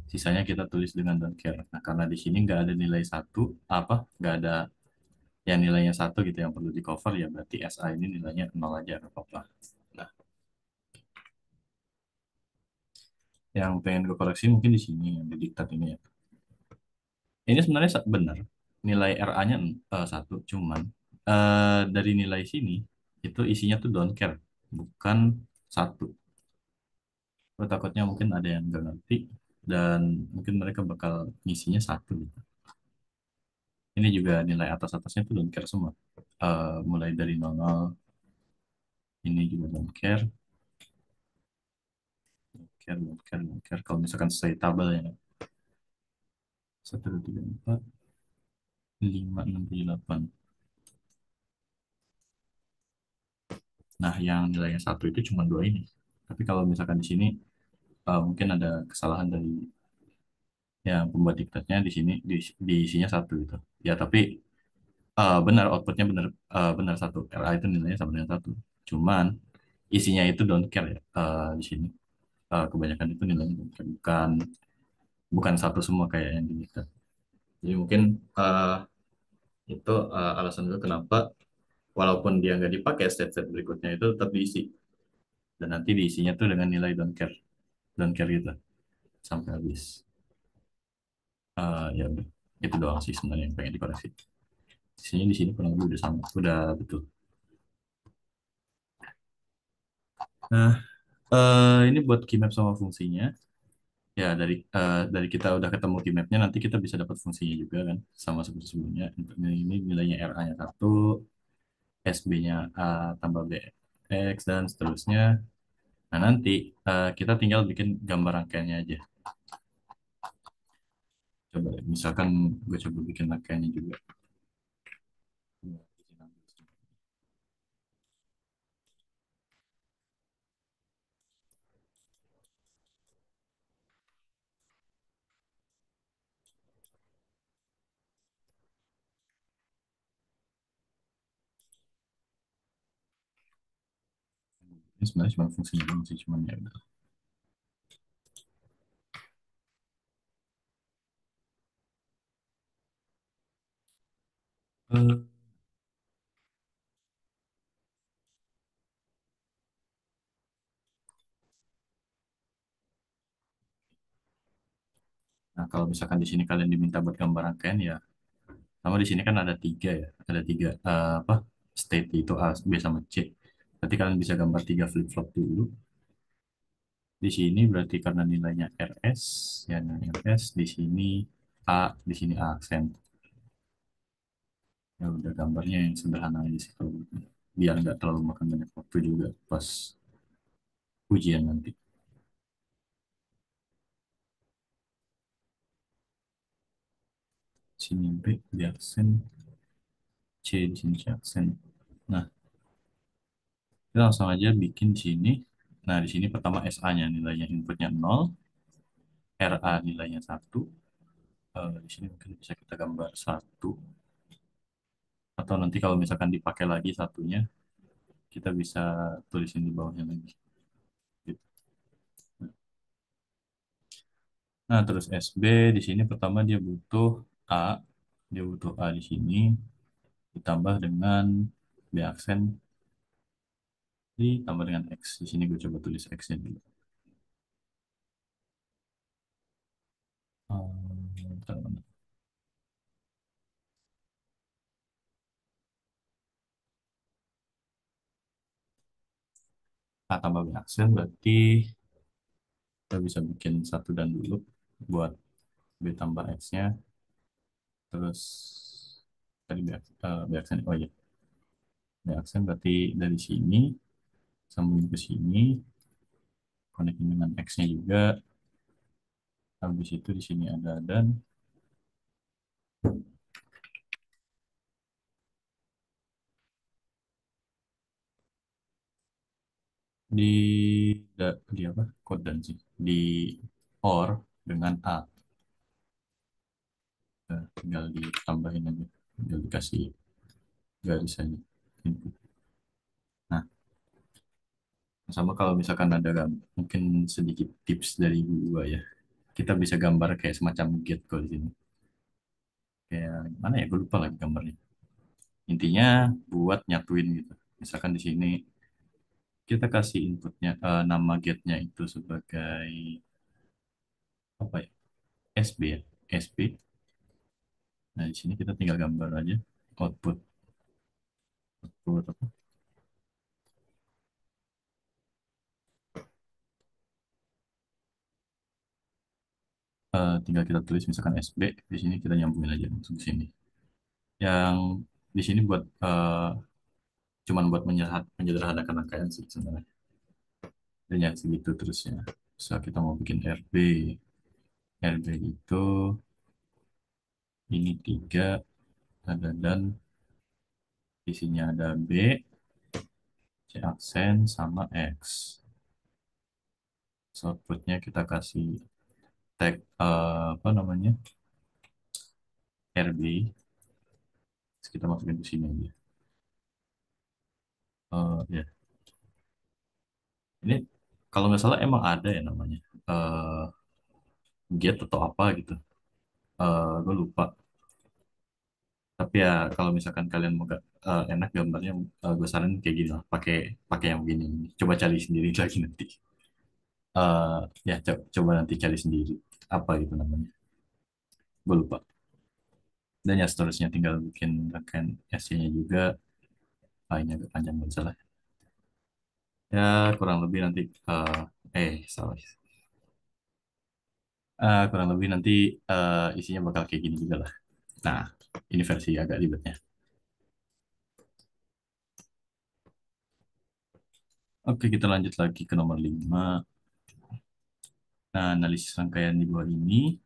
sisanya kita tulis dengan don't care. Nah, karena di sini nggak ada nilai satu, apa, nggak ada yang nilainya satu gitu yang perlu di cover ya berarti SA ini nilainya nol aja nggak apa-apa. Nah, yang pengen gue koreksi mungkin di sini yang di diktat ini ya. Ini sebenarnya benar nilai RA-nya satu, cuman dari nilai sini itu isinya tuh don't care, bukan satu. Gue takutnya mungkin ada yang nggak ngerti dan mungkin mereka bakal ngisinya satu gitu. Ini juga nilai atas-atasnya tuh don't care semua. Mulai dari 00, ini juga don't care, don't care, don't care, don't care. Kalau misalkan sesuai tabel ya, 1, 2, 3, 4, 5, 6, 7, 8. Nah, yang nilainya satu itu cuma dua ini. Tapi kalau misalkan di sini mungkin ada kesalahan dari yang pembuat diktatnya di sini di isinya satu gitu. Ya, tapi benar outputnya benar benar satu. RA itu nilainya sama dengan satu. Cuman isinya itu don't care ya di sini. Kebanyakan itu nilainya don't care. Bukan satu semua kayak yang di diktat. Jadi mungkin itu alasan gue kenapa walaupun dia nggak dipakai step-step berikutnya itu tetap diisi dan nanti diisinya tuh dengan nilai don't care gitu sampai habis. Ya udah itu doang sih sebenarnya yang pengen dikoreksi. Isinya di sini kurang lebih udah sama, udah betul. Nah, ini buat keymap sama fungsinya. Ya dari kita udah ketemu keymapnya nanti kita bisa dapat fungsinya juga kan sama seperti sebelumnya. Untuk ini nilainya RA-nya satu, SB-nya A tambah BX dan seterusnya. Nah, nanti kita tinggal bikin gambar rangkaiannya aja. Coba deh, misalkan gue coba bikin rangkaiannya juga. Ini sebenarnya cuma fungsinya doang sih, cuman ya udah. Eh, Nah, kalau misalkan di sini kalian diminta buat gambar rangkaian ya, sama di sini kan ada tiga ya, ada tiga apa state itu A, B sama C. Berarti kalian bisa gambar tiga flip flop dulu. Di sini berarti karena nilainya RS, ya nilai RS di sini A, di sini A aksen. Ya udah gambarnya yang sederhana aja sih kalau gitu. Biar nggak terlalu makan banyak waktu juga pas ujian nanti. Sini B di aksen, C di sini C aksen. Nah, kita langsung aja bikin di sini. Nah, di sini pertama SA-nya nilainya inputnya 0, RA nilainya 1. Di sini mungkin bisa kita gambar 1. Atau nanti kalau misalkan dipakai lagi satunya, kita bisa tulisin di bawahnya lagi. Gitu. Nah, terus SB di sini pertama dia butuh A. Dia butuh A di sini. Ditambah dengan B aksen. Ditambah dengan X. Di sini gue coba tulis X-nya dulu. Bentar, bentar. A tambah B aksen berarti kita bisa bikin satu dan dulu buat B tambah X-nya. Terus tadi B aksen. Oh iya. B aksen berarti dari sini sambung ke sini. Connecting dengan X-nya juga. Habis itu di sini ada dan di di apa? Code dan sih. Di OR dengan A. tinggal ditambahin aja, tinggal dikasih garis aja input. Nah, sama kalau misalkan ada mungkin sedikit tips dari gua ya, kita bisa gambar kayak semacam get code di sini. Kayak mana ya, gue lupa lagi gambarnya. Intinya buat nyatuin gitu. Misalkan di sini kita kasih inputnya, nama getnya itu sebagai apa ya, SB ya, SB. Nah di sini kita tinggal gambar aja output, output apa? Tinggal kita tulis misalkan SB, di sini kita nyambungin aja langsung ke sini. Yang di sini buat cuman buat menyederhanakan rangkaian sih sebenarnya. Dan yang segitu terusnya. Misal kita mau bikin RB, RB itu ini tiga, ada dan di sini ada B, C aksen sama X. So, outputnya kita kasih tag apa namanya, RB. Terus kita masukin ke sini aja. Ya, ini kalau nggak salah emang ada ya namanya get atau apa gitu. Gue lupa. Tapi ya kalau misalkan kalian mau enak gambarnya, gue saranin kayak gini lah. Pakai pakai yang begini. Coba cari sendiri lagi nanti. Ya coba nanti cari sendiri apa gitu namanya. Gue lupa. Dan ya seterusnya tinggal bikin rangkaian SC-nya juga. Ini agak panjang nggak salah. Ya kurang lebih nanti salah. Kurang lebih nanti isinya bakal kayak gini juga lah. Nah, ini versi agak ribetnya. Oke, kita lanjut lagi ke nomor 5. Nah, analisis rangkaian di bawah ini.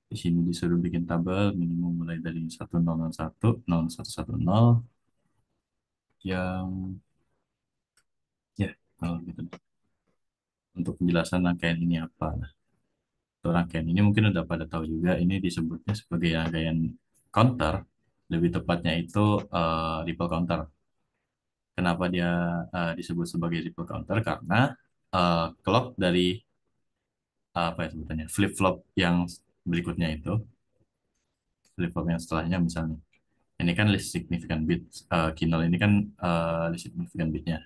Di sini disuruh bikin tabel minimum mulai dari 1001, 0110 yang ya kalau gitu. Untuk penjelasan rangkaian ini apa? Nah, untuk rangkaian ini mungkin udah pada tahu juga, ini disebutnya sebagai rangkaian counter. Lebih tepatnya itu ripple counter. Kenapa dia disebut sebagai ripple counter? Karena clock dari apa ya sebutannya, flip flop yang berikutnya itu, flip flop yang setelahnya misalnya, ini kan list significant bit, Kinol ini kan list significant bitnya,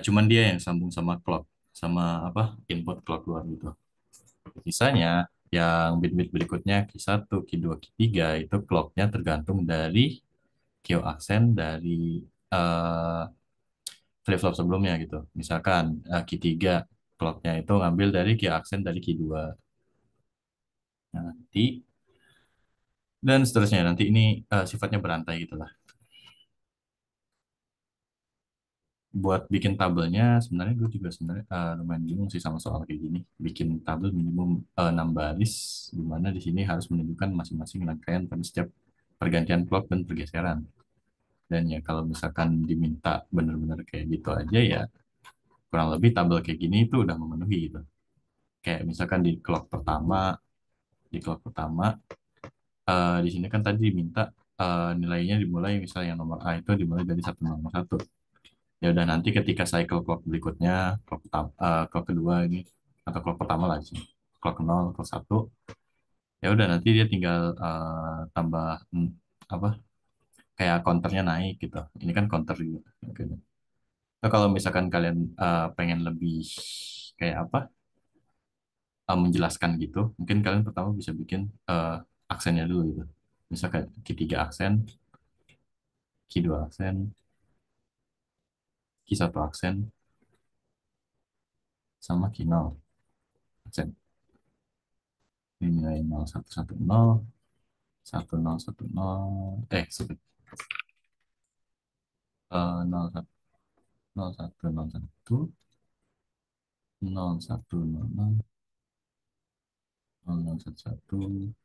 cuman dia yang sambung sama clock, sama apa, input clock luar gitu. Sisanya yang bit-bit berikutnya Q1, Q2, Q3 itu clocknya tergantung dari Q aksen dari eh, flip-flop sebelumnya gitu. Misalkan Q3 clocknya itu ngambil dari Q aksen dari Q2. Nah, nanti dan seterusnya. Nanti ini sifatnya berantai gitu lah. Buat bikin tabelnya sebenarnya gue juga sebenarnya lumayan bingung sih sama soal kayak gini. Bikin tabel minimum 6 baris, di mana di sini harus menunjukkan masing-masing rangkaian pada setiap pergantian clock dan pergeseran. Dan ya kalau misalkan diminta benar-benar kayak gitu aja ya, kurang lebih tabel kayak gini itu udah memenuhi gitu. Kayak misalkan di clock pertama di sini kan tadi diminta nilainya dimulai, misalnya yang nomor A itu dimulai dari 101. Ya udah, nanti ketika cycle clock berikutnya, clock kedua ini atau clock pertama lah sih, clock 0, clock 1, ya udah nanti dia tinggal tambah apa, kayak counternya naik gitu. Ini kan counter juga. Oke. Nah, kalau misalkan kalian pengen lebih kayak apa, menjelaskan gitu, mungkin kalian pertama bisa bikin aksennya dulu gitu. Misalkan Q3 aksen, Q2 aksen, Q1 aksen, sama Q0 aksen. Ini nilai 0110, 1010, sorry, 01, 0101, 0100, 0011,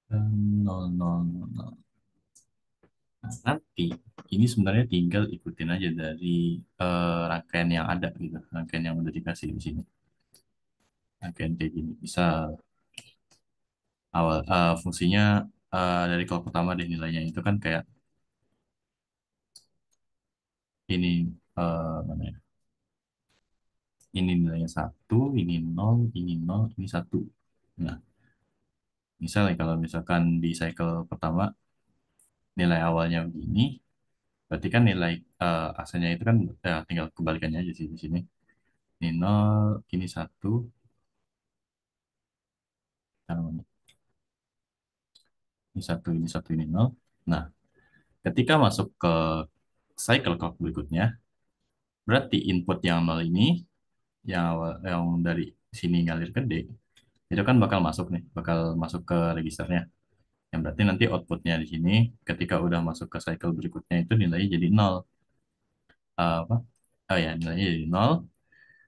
dan 0000. Nah, nanti ini sebenarnya tinggal ikutin aja dari rangkaian yang ada gitu, rangkaian yang udah dikasih di sini. Rangkaian kayak gini. Bisa awal fungsinya dari kalau pertama deh nilainya itu kan kayak ini mana ya? Ini nilainya satu, ini nol, ini satu. Nah, misalnya kalau misalkan di cycle pertama nilai awalnya begini, berarti kan nilai asalnya itu kan tinggal kebalikannya aja sih di sini. Ini nol, ini satu, nah, ini satu, ini nol. Nah, ketika masuk ke cycle clock berikutnya, berarti input yang nol ini, yang dari sini ngalir ke D, itu kan bakal masuk nih, bakal masuk ke registernya. Yang berarti nanti outputnya di sini, ketika udah masuk ke cycle berikutnya itu nilainya jadi nol. Apa? Oh ya, nilainya jadi nol.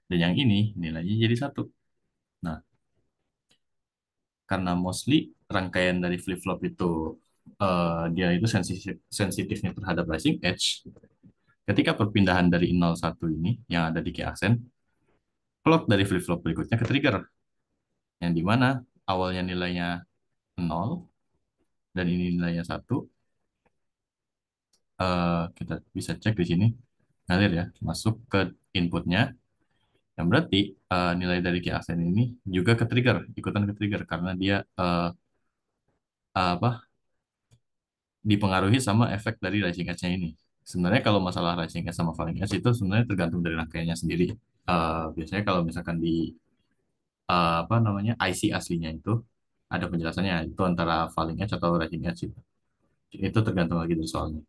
Dan yang ini nilainya jadi satu. Nah, karena mostly rangkaian dari flip-flop itu dia itu sensitifnya terhadap rising edge. Ketika perpindahan dari 01 ini yang ada di key accent, clock dari flip-flop berikutnya ke trigger. Yang dimana awalnya nilainya nol dan ini nilainya satu. Kita bisa cek di sini. Ngalir ya, masuk ke inputnya. Yang berarti nilai dari key accent ini juga ke trigger, ikutan ke trigger karena dia apa dipengaruhi sama efek dari rising edge-nya ini. Sebenarnya kalau masalah rising edge sama falling edge itu sebenarnya tergantung dari rangkaiannya sendiri. Biasanya kalau misalkan di apa namanya IC aslinya itu ada penjelasannya itu antara falling edge atau rising edge itu. Itu tergantung lagi dari soalnya.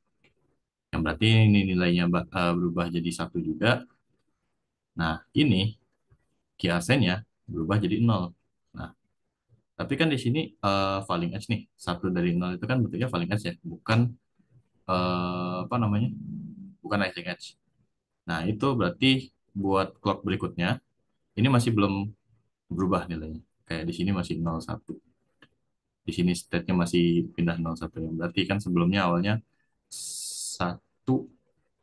Yang berarti ini nilainya berubah jadi satu juga. Nah, ini kiasennya berubah jadi nol. Nah, tapi kan di sini falling edge nih. Satu dari nol itu kan bentuknya falling edge ya, bukan apa namanya? Bukan rising edge. Nah, itu berarti buat clock berikutnya ini masih belum berubah nilainya. Kayak di sini masih 01. Di sini state-nya masih pindah 01 yang berarti kan sebelumnya awalnya satu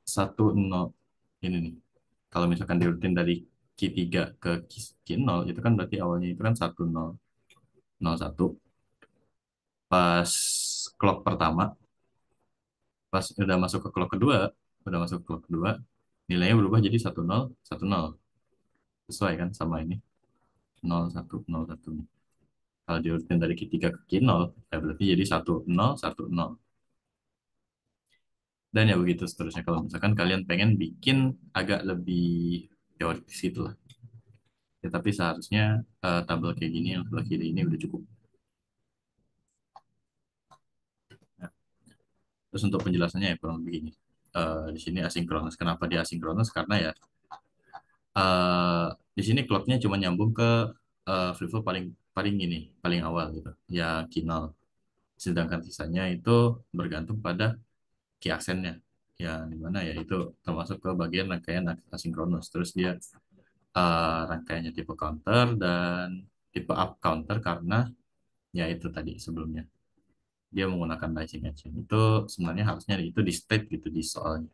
satu nol ini nih. Kalau misalkan diurutin dari key 3 ke key 0 itu kan berarti awalnya itu kan 1001. Pas clock pertama, pas udah masuk ke clock kedua, nilainya berubah jadi 1010. Sesuai kan sama ini 0101. Kalau diurutin dari key 3 ke key 0, ya berarti jadi 1010. Dan ya begitu seterusnya kalau misalkan kalian pengen bikin agak lebih teoritis gitu lah. Ya, tapi seharusnya tabel kayak gini yang sebelah kiri ini udah cukup. Nah, terus untuk penjelasannya ya kurang lebih gini. Di sini asinkronus. Kenapa dia asinkronus? Karena ya eh, di sini clocknya cuma nyambung ke flip-flop paling paling ini, paling awal gitu. Ya kinal. Sedangkan sisanya itu bergantung pada key aksennya. Ya dimana ya itu termasuk ke bagian rangkaian asinkronus. Terus dia rangkaiannya tipe counter dan tipe up counter karena ya itu tadi sebelumnya dia menggunakan rising action itu sebenarnya harusnya itu di state gitu di soalnya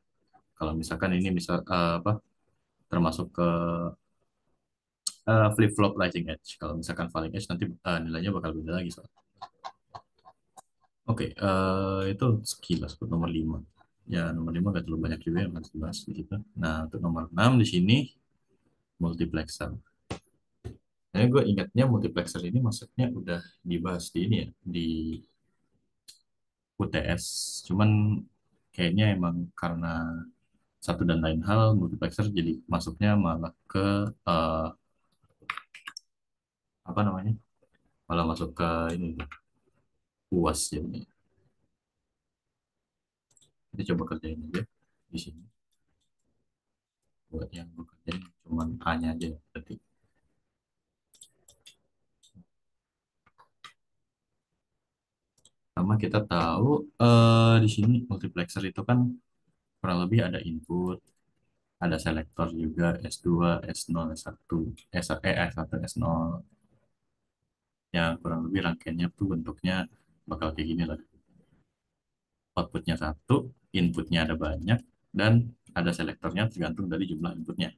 kalau misalkan ini misal apa termasuk ke flip flop rising edge kalau misalkan falling edge nanti nilainya bakal beda lagi soal oke itu sekilas untuk nomor 5 ya nomor 5 gak terlalu banyak juga yang harus dibahas di situ nah untuk nomor 6 di sini multiplexer. Nah, gue ingatnya multiplexer ini maksudnya udah dibahas di ini ya, di UTS. Cuman kayaknya emang karena satu dan lain hal, multiplexer jadi masuknya malah ke eh, apa namanya? Malah masuk ke ini UAS jadinya. Kita coba kerjain aja di sini. Buat yang gue kerjain cuman A-nya aja ya, berarti. Sama kita tahu di sini multiplexer itu kan kurang lebih ada input, ada selektor juga S2, S0, S1, S1, S0 yang kurang lebih rangkaiannya tuh bentuknya bakal kayak gini lah. outputnya satu, inputnya ada banyak, dan ada selektornya tergantung dari jumlah inputnya.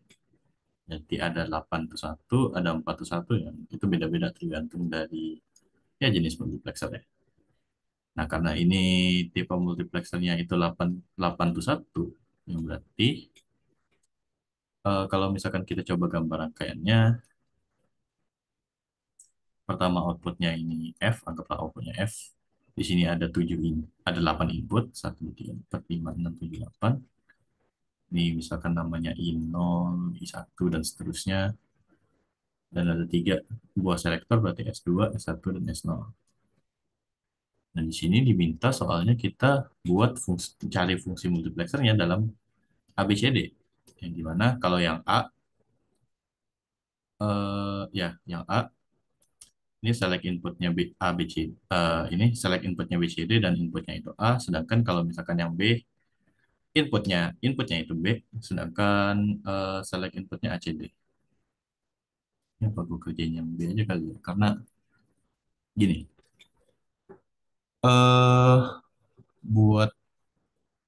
Jadi ada 8 tuh satu, ada 4 tuh satu, ya. Itu beda-beda tergantung dari ya jenis multiplexer ya. Nah, karena ini tipe multiplexernya itu 8 tuh satu, yang berarti kalau misalkan kita coba gambar rangkaiannya, pertama outputnya ini F, anggaplah outputnya F. Di sini ada 8 input, 1, 2, 3, 4, 5, 6, 7, 8. Ini misalkan namanya I0, I1, dan seterusnya. Dan ada 3 buah selektor, berarti S2, S1, dan S0. Nah, di sini diminta soalnya kita buat cari fungsi multiplexernya dalam ABCD. Yang dimana kalau yang A, ya, yang A, ini select inputnya A, B, C. Ini select inputnya B, C, D, dan inputnya itu A. Sedangkan kalau misalkan yang B, inputnya itu B, sedangkan select inputnya A, C, D. Ini apa gue kerjain yang B aja kali ya? Karena gini, eh buat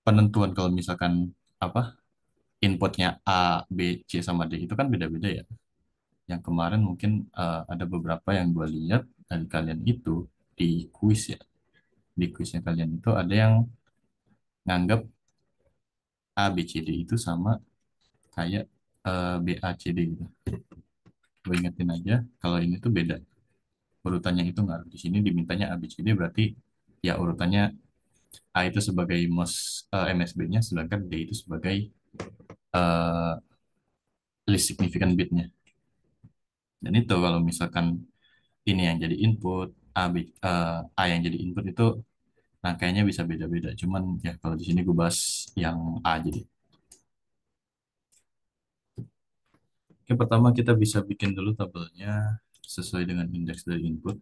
penentuan kalau misalkan apa inputnya A, B, C sama D itu kan beda-beda ya. Yang kemarin mungkin ada beberapa yang gue lihat dari kalian itu di kuis ya. Di kuisnya kalian itu ada yang nganggap A, B, C, D itu sama kayak B, A, C, D gitu. Gue ingetin aja kalau ini tuh beda. Urutannya itu nggak di sini dimintanya A, B, C, D berarti ya urutannya A itu sebagai MSB-nya sedangkan D itu sebagai eh, least significant bitnya. Dan itu kalau misalkan ini yang jadi input, A yang jadi input itu rangkaiannya bisa beda-beda. Cuman ya kalau di sini gue bahas yang A jadi. Oke, pertama kita bisa bikin dulu tabelnya sesuai dengan indeks dari input.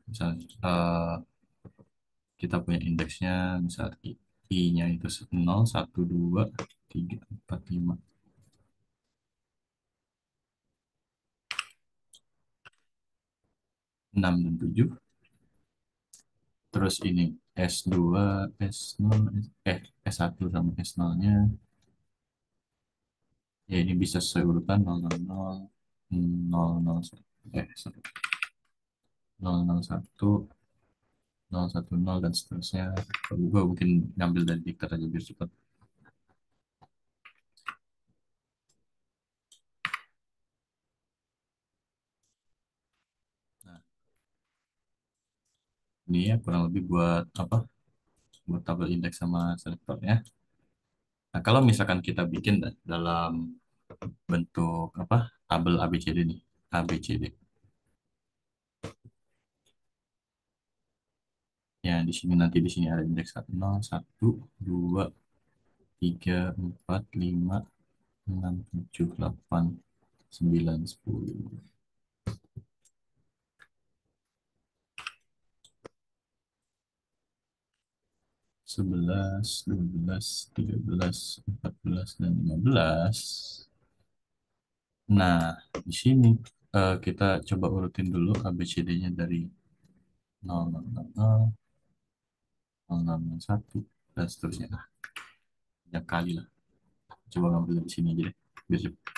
Misalnya kita punya indeksnya, misal I-nya itu 0, 1, 2, 3, 4, 5, 6, dan 7. Terus ini S2, S0, S1 sama S0-nya. Ya ini bisa sesuai urutan 000, 001, sorry, 001, 010, dan seterusnya. Kalau gue mungkin ngambil dari diktat aja biar cepat. Nah, ini ya kurang lebih buat apa? Buat tabel indeks sama selektornya. Nah, kalau misalkan kita bikin dalam bentuk apa? Tabel ABCD nih, ABCD. Ya, di sini nanti di sini ada indeks 0, 1, 2, 3, 4, 5, 6, 7, 8, 9, 10, 11, 12, 13, 14, dan 15. Nah, di sini kita coba urutin dulu ABCD-nya dari 0, 0, 0, 0, 0, 0, 0, 1, dan seterusnya. Nah, banyak kali lah. Coba ngambil dari sini aja deh. Biar cepet.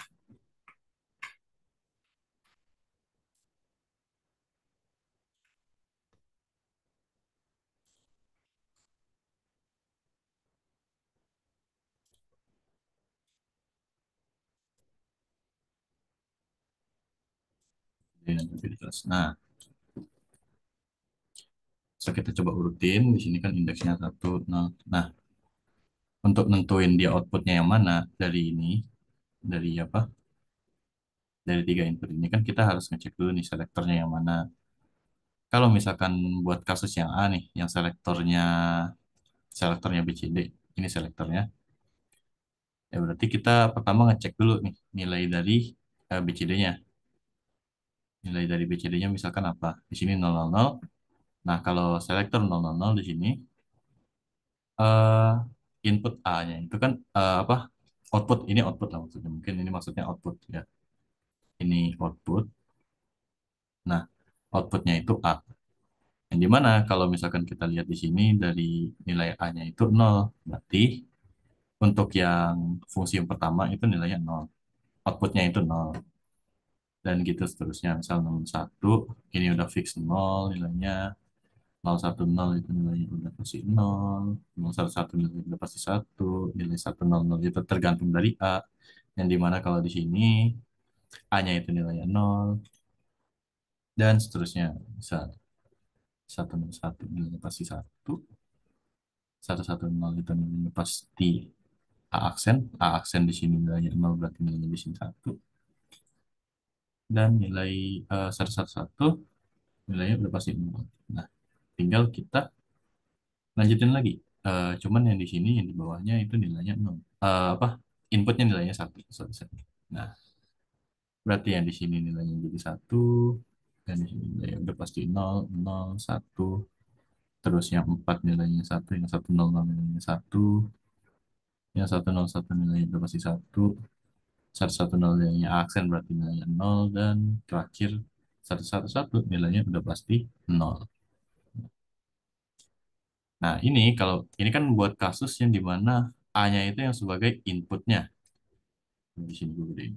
Jadi nanti lebih jelas. Nah, so kita coba urutin. Di sini kan indeksnya 1, 0. Nah, untuk nentuin dia outputnya yang mana dari ini, dari apa? Dari 3 input ini kan kita harus ngecek dulu nih selektornya yang mana. Kalau misalkan buat kasus yang A nih, yang selektornya BCD, ini selektornya. Ya berarti kita pertama ngecek dulu nih nilai dari BCD-nya. Nilai dari BCD-nya misalkan apa? Di sini 000. Nah, kalau selektor 000 di sini eh input A-nya itu kan apa? Output, ini output lah maksudnya. Mungkin ini maksudnya output ya. Ini output. Nah, outputnya itu A. Yang dimana kalau misalkan kita lihat di sini dari nilai A-nya itu nol, berarti untuk yang fungsi yang pertama itu nilainya nol, outputnya itu nol, dan gitu seterusnya. Misal nol satu ini udah fix nol nilainya, nol satu nol itu nilainya udah pasti nol, nol satu satu nilainya udah pasti satu, nilai satu nol nol itu tergantung dari A. Yang dimana kalau di sini A-nya itu nilainya nol, dan seterusnya. Bisa satu nol satu nilainya pasti satu, satu satu nol itu nilainya pasti A aksen di sini nilainya nol berarti nilainya di sini satu, dan nilai 111 nilainya udah pasti nol. Nah, tinggal kita lanjutin lagi. Cuman yang di sini yang di bawahnya itu nilainya nol. Apa? Inputnya nilainya satu. Sorry, sorry. Nah, berarti yang di sini nilainya jadi satu, dan di sini nilainya udah pasti nol, nol, satu. Terus yang empat nilainya satu, yang satu nol nol nilainya satu, yang satu nol satu nilainya udah pasti satu, satu satu nol nilainya aksen berarti nilainya nol, dan terakhir satu satu satu nilainya udah pasti nol. Nah, ini kan buat kasus yang dimana A-nya itu yang sebagai inputnya. Di sini gue gedein.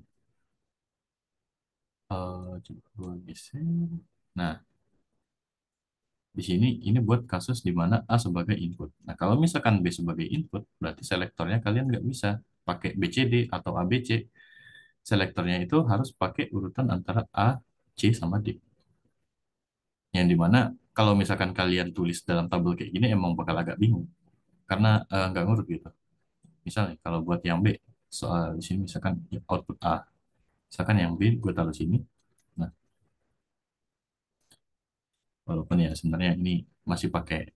Coba gue geser. Nah, di sini ini buat kasus di mana A sebagai input. Nah, kalau misalkan B sebagai input, berarti selektornya kalian nggak bisa pakai BCD atau ABC. Selektornya itu harus pakai urutan antara A, C, sama D. Yang dimana kalau misalkan kalian tulis dalam tabel kayak gini emang bakal agak bingung. Karena nggak ngurut gitu. Misalnya kalau buat yang B, soal di sini misalkan output A. Misalkan yang B gue taruh sini. Nah, walaupun ya sebenarnya ini masih pakai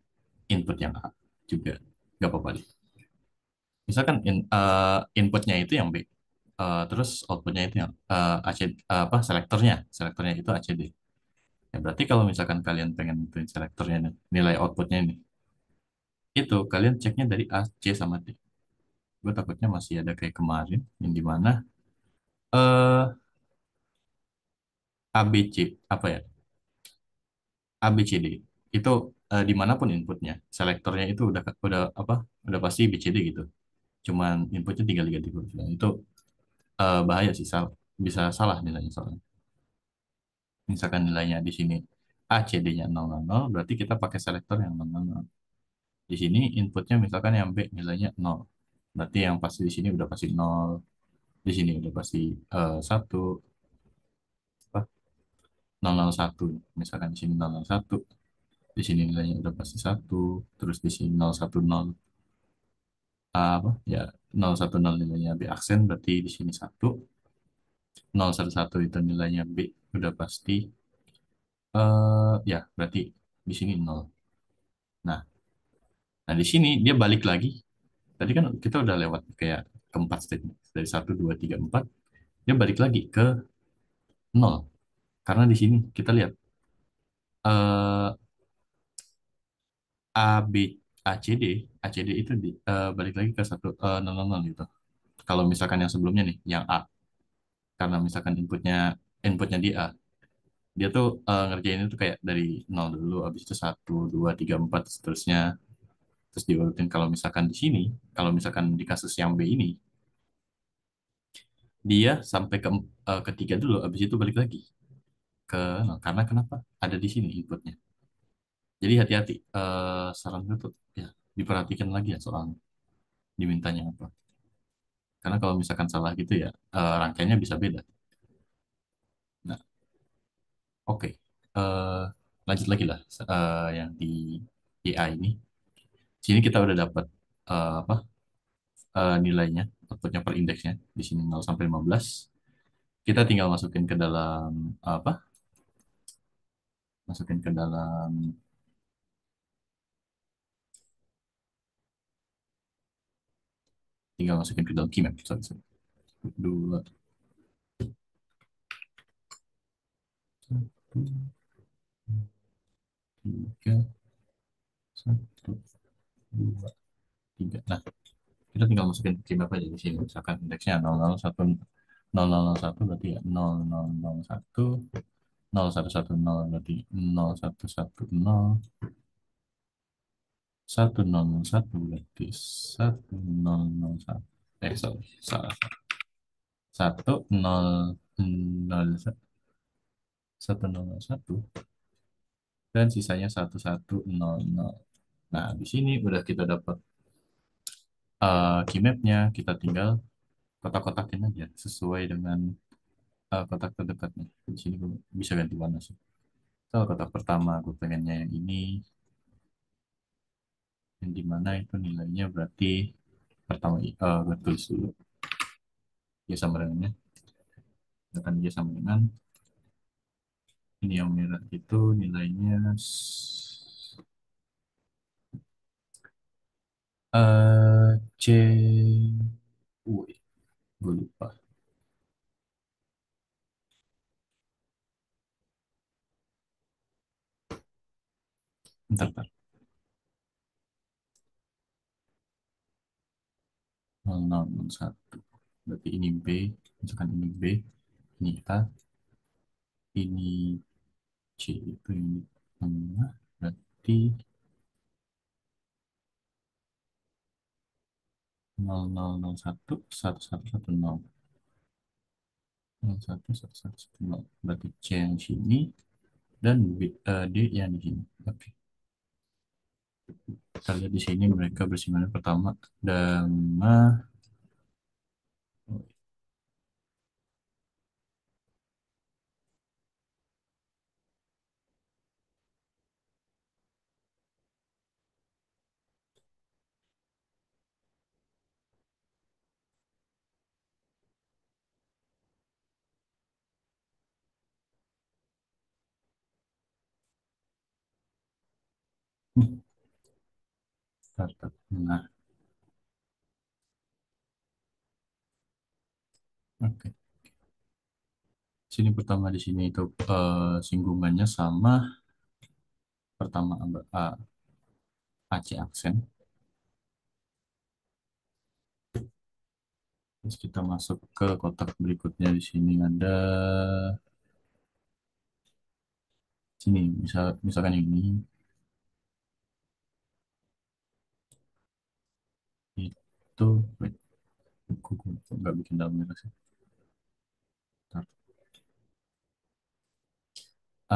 input yang A juga. Gak apa-apa deh. Misalkan inputnya itu yang B. Terus outputnya itu yang AC, apa selektornya. Selektornya itu ACD. Ya, berarti kalau misalkan kalian pengen nentuin selektornya nih, nilai outputnya ini, itu kalian ceknya dari A, C, sama D. Gue takutnya masih ada kayak kemarin, yang dimana eh A, B, C, apa ya, A, B, C, D. Itu dimanapun inputnya, selektornya itu udah apa, udah pasti B, C, D gitu. Cuman inputnya tinggal diganti huruf. Nah, itu bahaya sih, bisa salah nilainya soalnya. Misalkan nilainya di sini A, C, D-nya 000, berarti kita pakai selektor yang 000. Di sini inputnya misalkan yang B nilainya 0. Berarti yang pasti di sini udah pasti 0. Di sini udah pasti 1. Apa? 001. Misalkan di sini 001. Di sini nilainya udah pasti 1. Terus di sini 010. Apa? Ya, 010 nilainya B aksen. Berarti di sini 1. 011 itu nilainya B. Udah pasti. Ya, berarti di sini 0. Nah, nah di sini dia balik lagi. Tadi kan kita udah lewat kayak keempat statement. Dari satu 2 3 4. Dia balik lagi ke nol. Karena di sini kita lihat eh A, B, ACD itu balik lagi ke satu nol nol nol gitu. Kalau misalkan yang sebelumnya nih, yang A, karena misalkan inputnya di A, dia tuh ngerjain itu kayak dari nol dulu, habis itu satu 2 3 4 seterusnya, terus diurutin. Kalau misalkan di sini, kalau misalkan di kasus yang B ini, dia sampai ketiga dulu, habis itu balik lagi ke nol. Karena kenapa? Ada di sini inputnya. Jadi hati-hati. Saran gue tuh ya diperhatikan lagi ya soal dimintanya apa. Karena kalau misalkan salah gitu ya rangkaiannya bisa beda. Nah, oke. Eh, Lanjut lagi lah yang di AI ini. Sini kita udah dapat apa nilainya, outputnya per indeksnya. Di sini 0 sampai 15. Kita tinggal masukin ke dalam apa? Masukin ke dalam tinggal masukin ke dalam keymap. Sorry, sorry. Dua, satu, tiga, satu, dua, tiga. Nah, kita tinggal masukin keyword aja di sini. Misalkan indeksnya 001, 0001 berarti ya 0001, 0110 berarti 0110 1001 berarti 1001 sorry salah 1001 dan sisanya 1100. Nah, di sini udah kita dapat key map-nya, kita tinggal kotak-kotakin aja sesuai dengan kotak terdekatnya. Di sini gue bisa ganti warna sih. So, kotak pertama gue pengennya yang ini, yang dimana itu nilainya berarti pertama gue tulis dulu ya sama dengannya, akan dia sama dengan ini yang merah itu nilainya C, woi, gue lupa. Bentar, 0001. Berarti ini B, misalkan ini B, ini A, ini C itu ini tengah, berarti 0001 1110 1110 berarti C yang sini dan D yang di sini. Oke, kita lihat di sini mereka bersinggungan pertama Dama. Startup. Nah, oke. Sini pertama di sini itu singgungannya sama pertama AC aksen. Terus kita masuk ke kotak berikutnya di sini ada sini misalkan ini itu wait, kok nggak bikin dalam merah sih. Bentar.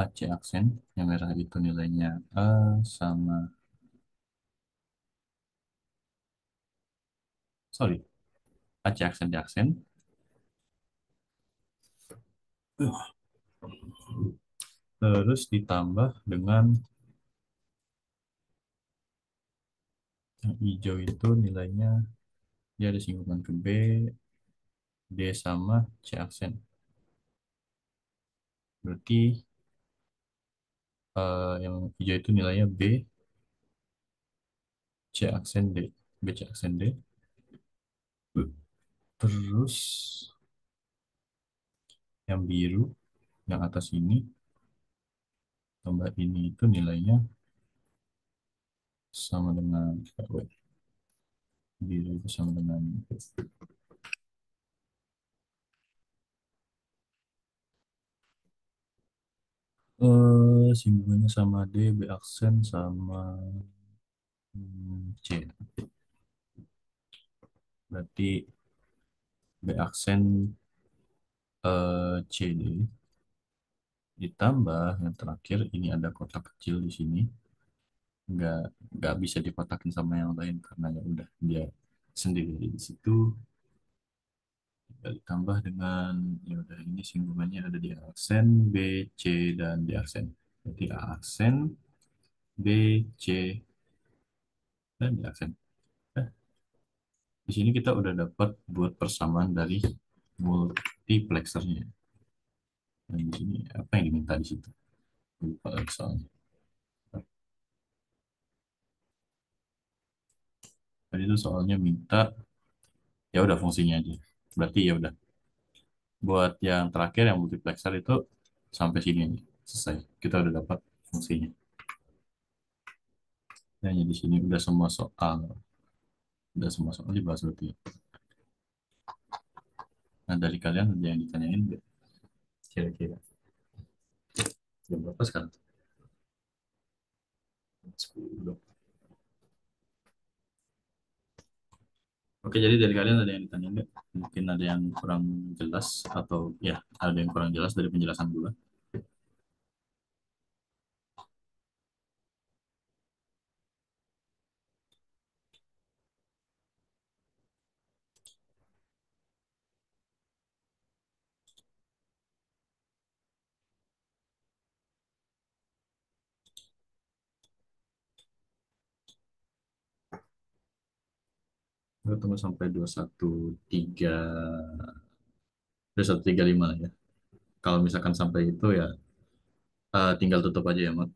AC aksen yang merah itu nilainya A sama sorry AC aksen di aksen terus ditambah dengan yang hijau itu nilainya dia ada singgungan ke B, D sama C aksen. Berarti yang hijau itu nilainya B, C aksen D, B C aksen D. Terus yang biru yang atas ini tambah ini itu nilainya sama dengan wait, biru itu sama dengan simbolnya sama D, B aksen sama C. Berarti B aksen CD ditambah yang terakhir ini ada kotak kecil di sini. nggak nggak bisa dikotakin sama yang lain karena ya udah dia sendiri di situ. Ditambah dengan ya udah ini singgungannya ada di aksen B, C dan di aksen. Berarti A aksen B, C dan di aksen. Eh, di sini kita udah dapat buat persamaan dari multiplexernya. Dan di sini apa yang diminta di situ? Lupa soalnya. Tadi itu soalnya minta ya udah fungsinya aja. Berarti ya udah buat yang terakhir yang multiplexer itu sampai sini aja. Selesai. Kita udah dapat fungsinya. Dan ya, di sini udah semua soal dibahas berarti. Nah, dari kalian ada yang ditanyain nggak? Kira-kira. Jam berapa sekarang? 10. Oke, jadi dari kalian ada yang ditanya nggak? Mungkin ada yang kurang jelas atau ya ada yang kurang jelas dari penjelasan gue. 2 tunggu sampai 2135 lah ya. Kalau misalkan sampai itu ya tinggal tutup aja ya, Mat.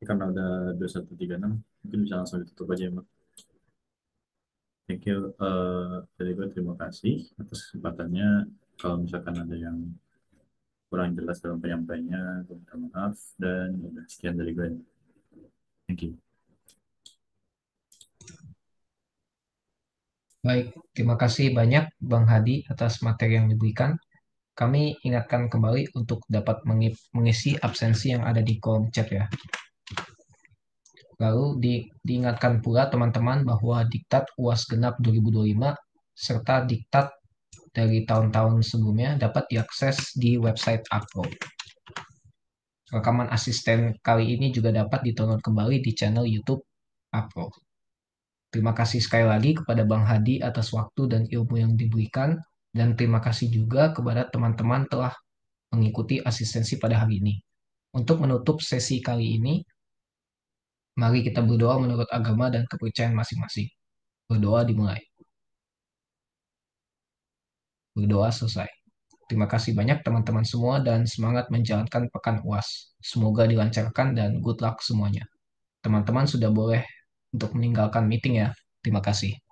Karena udah 2136, mungkin bisa langsung ditutup aja ya, Mat. Thank you. Dari gue terima kasih atas kesempatannya. Kalau misalkan ada yang kurang jelas dalam penyampaiannya, gue minta maaf. Dan ya udah, sekian dari gue. Thank you. Baik, terima kasih banyak Bang Hadi atas materi yang diberikan. Kami ingatkan kembali untuk dapat mengisi absensi yang ada di kolom chat ya. Lalu diingatkan pula teman-teman bahwa Diktat UAS Genap 2025 serta Diktat dari tahun-tahun sebelumnya dapat diakses di website Upload. Rekaman asisten kali ini juga dapat ditonton kembali di channel YouTube Upload. Terima kasih sekali lagi kepada Bang Hadi atas waktu dan ilmu yang diberikan, dan terima kasih juga kepada teman-teman telah mengikuti asistensi pada hari ini. Untuk menutup sesi kali ini, mari kita berdoa menurut agama dan kepercayaan masing-masing. Berdoa dimulai. Berdoa selesai. Terima kasih banyak teman-teman semua dan semangat menjalankan pekan UAS. Semoga dilancarkan dan good luck semuanya. Teman-teman sudah boleh untuk meninggalkan meeting ya. Terima kasih.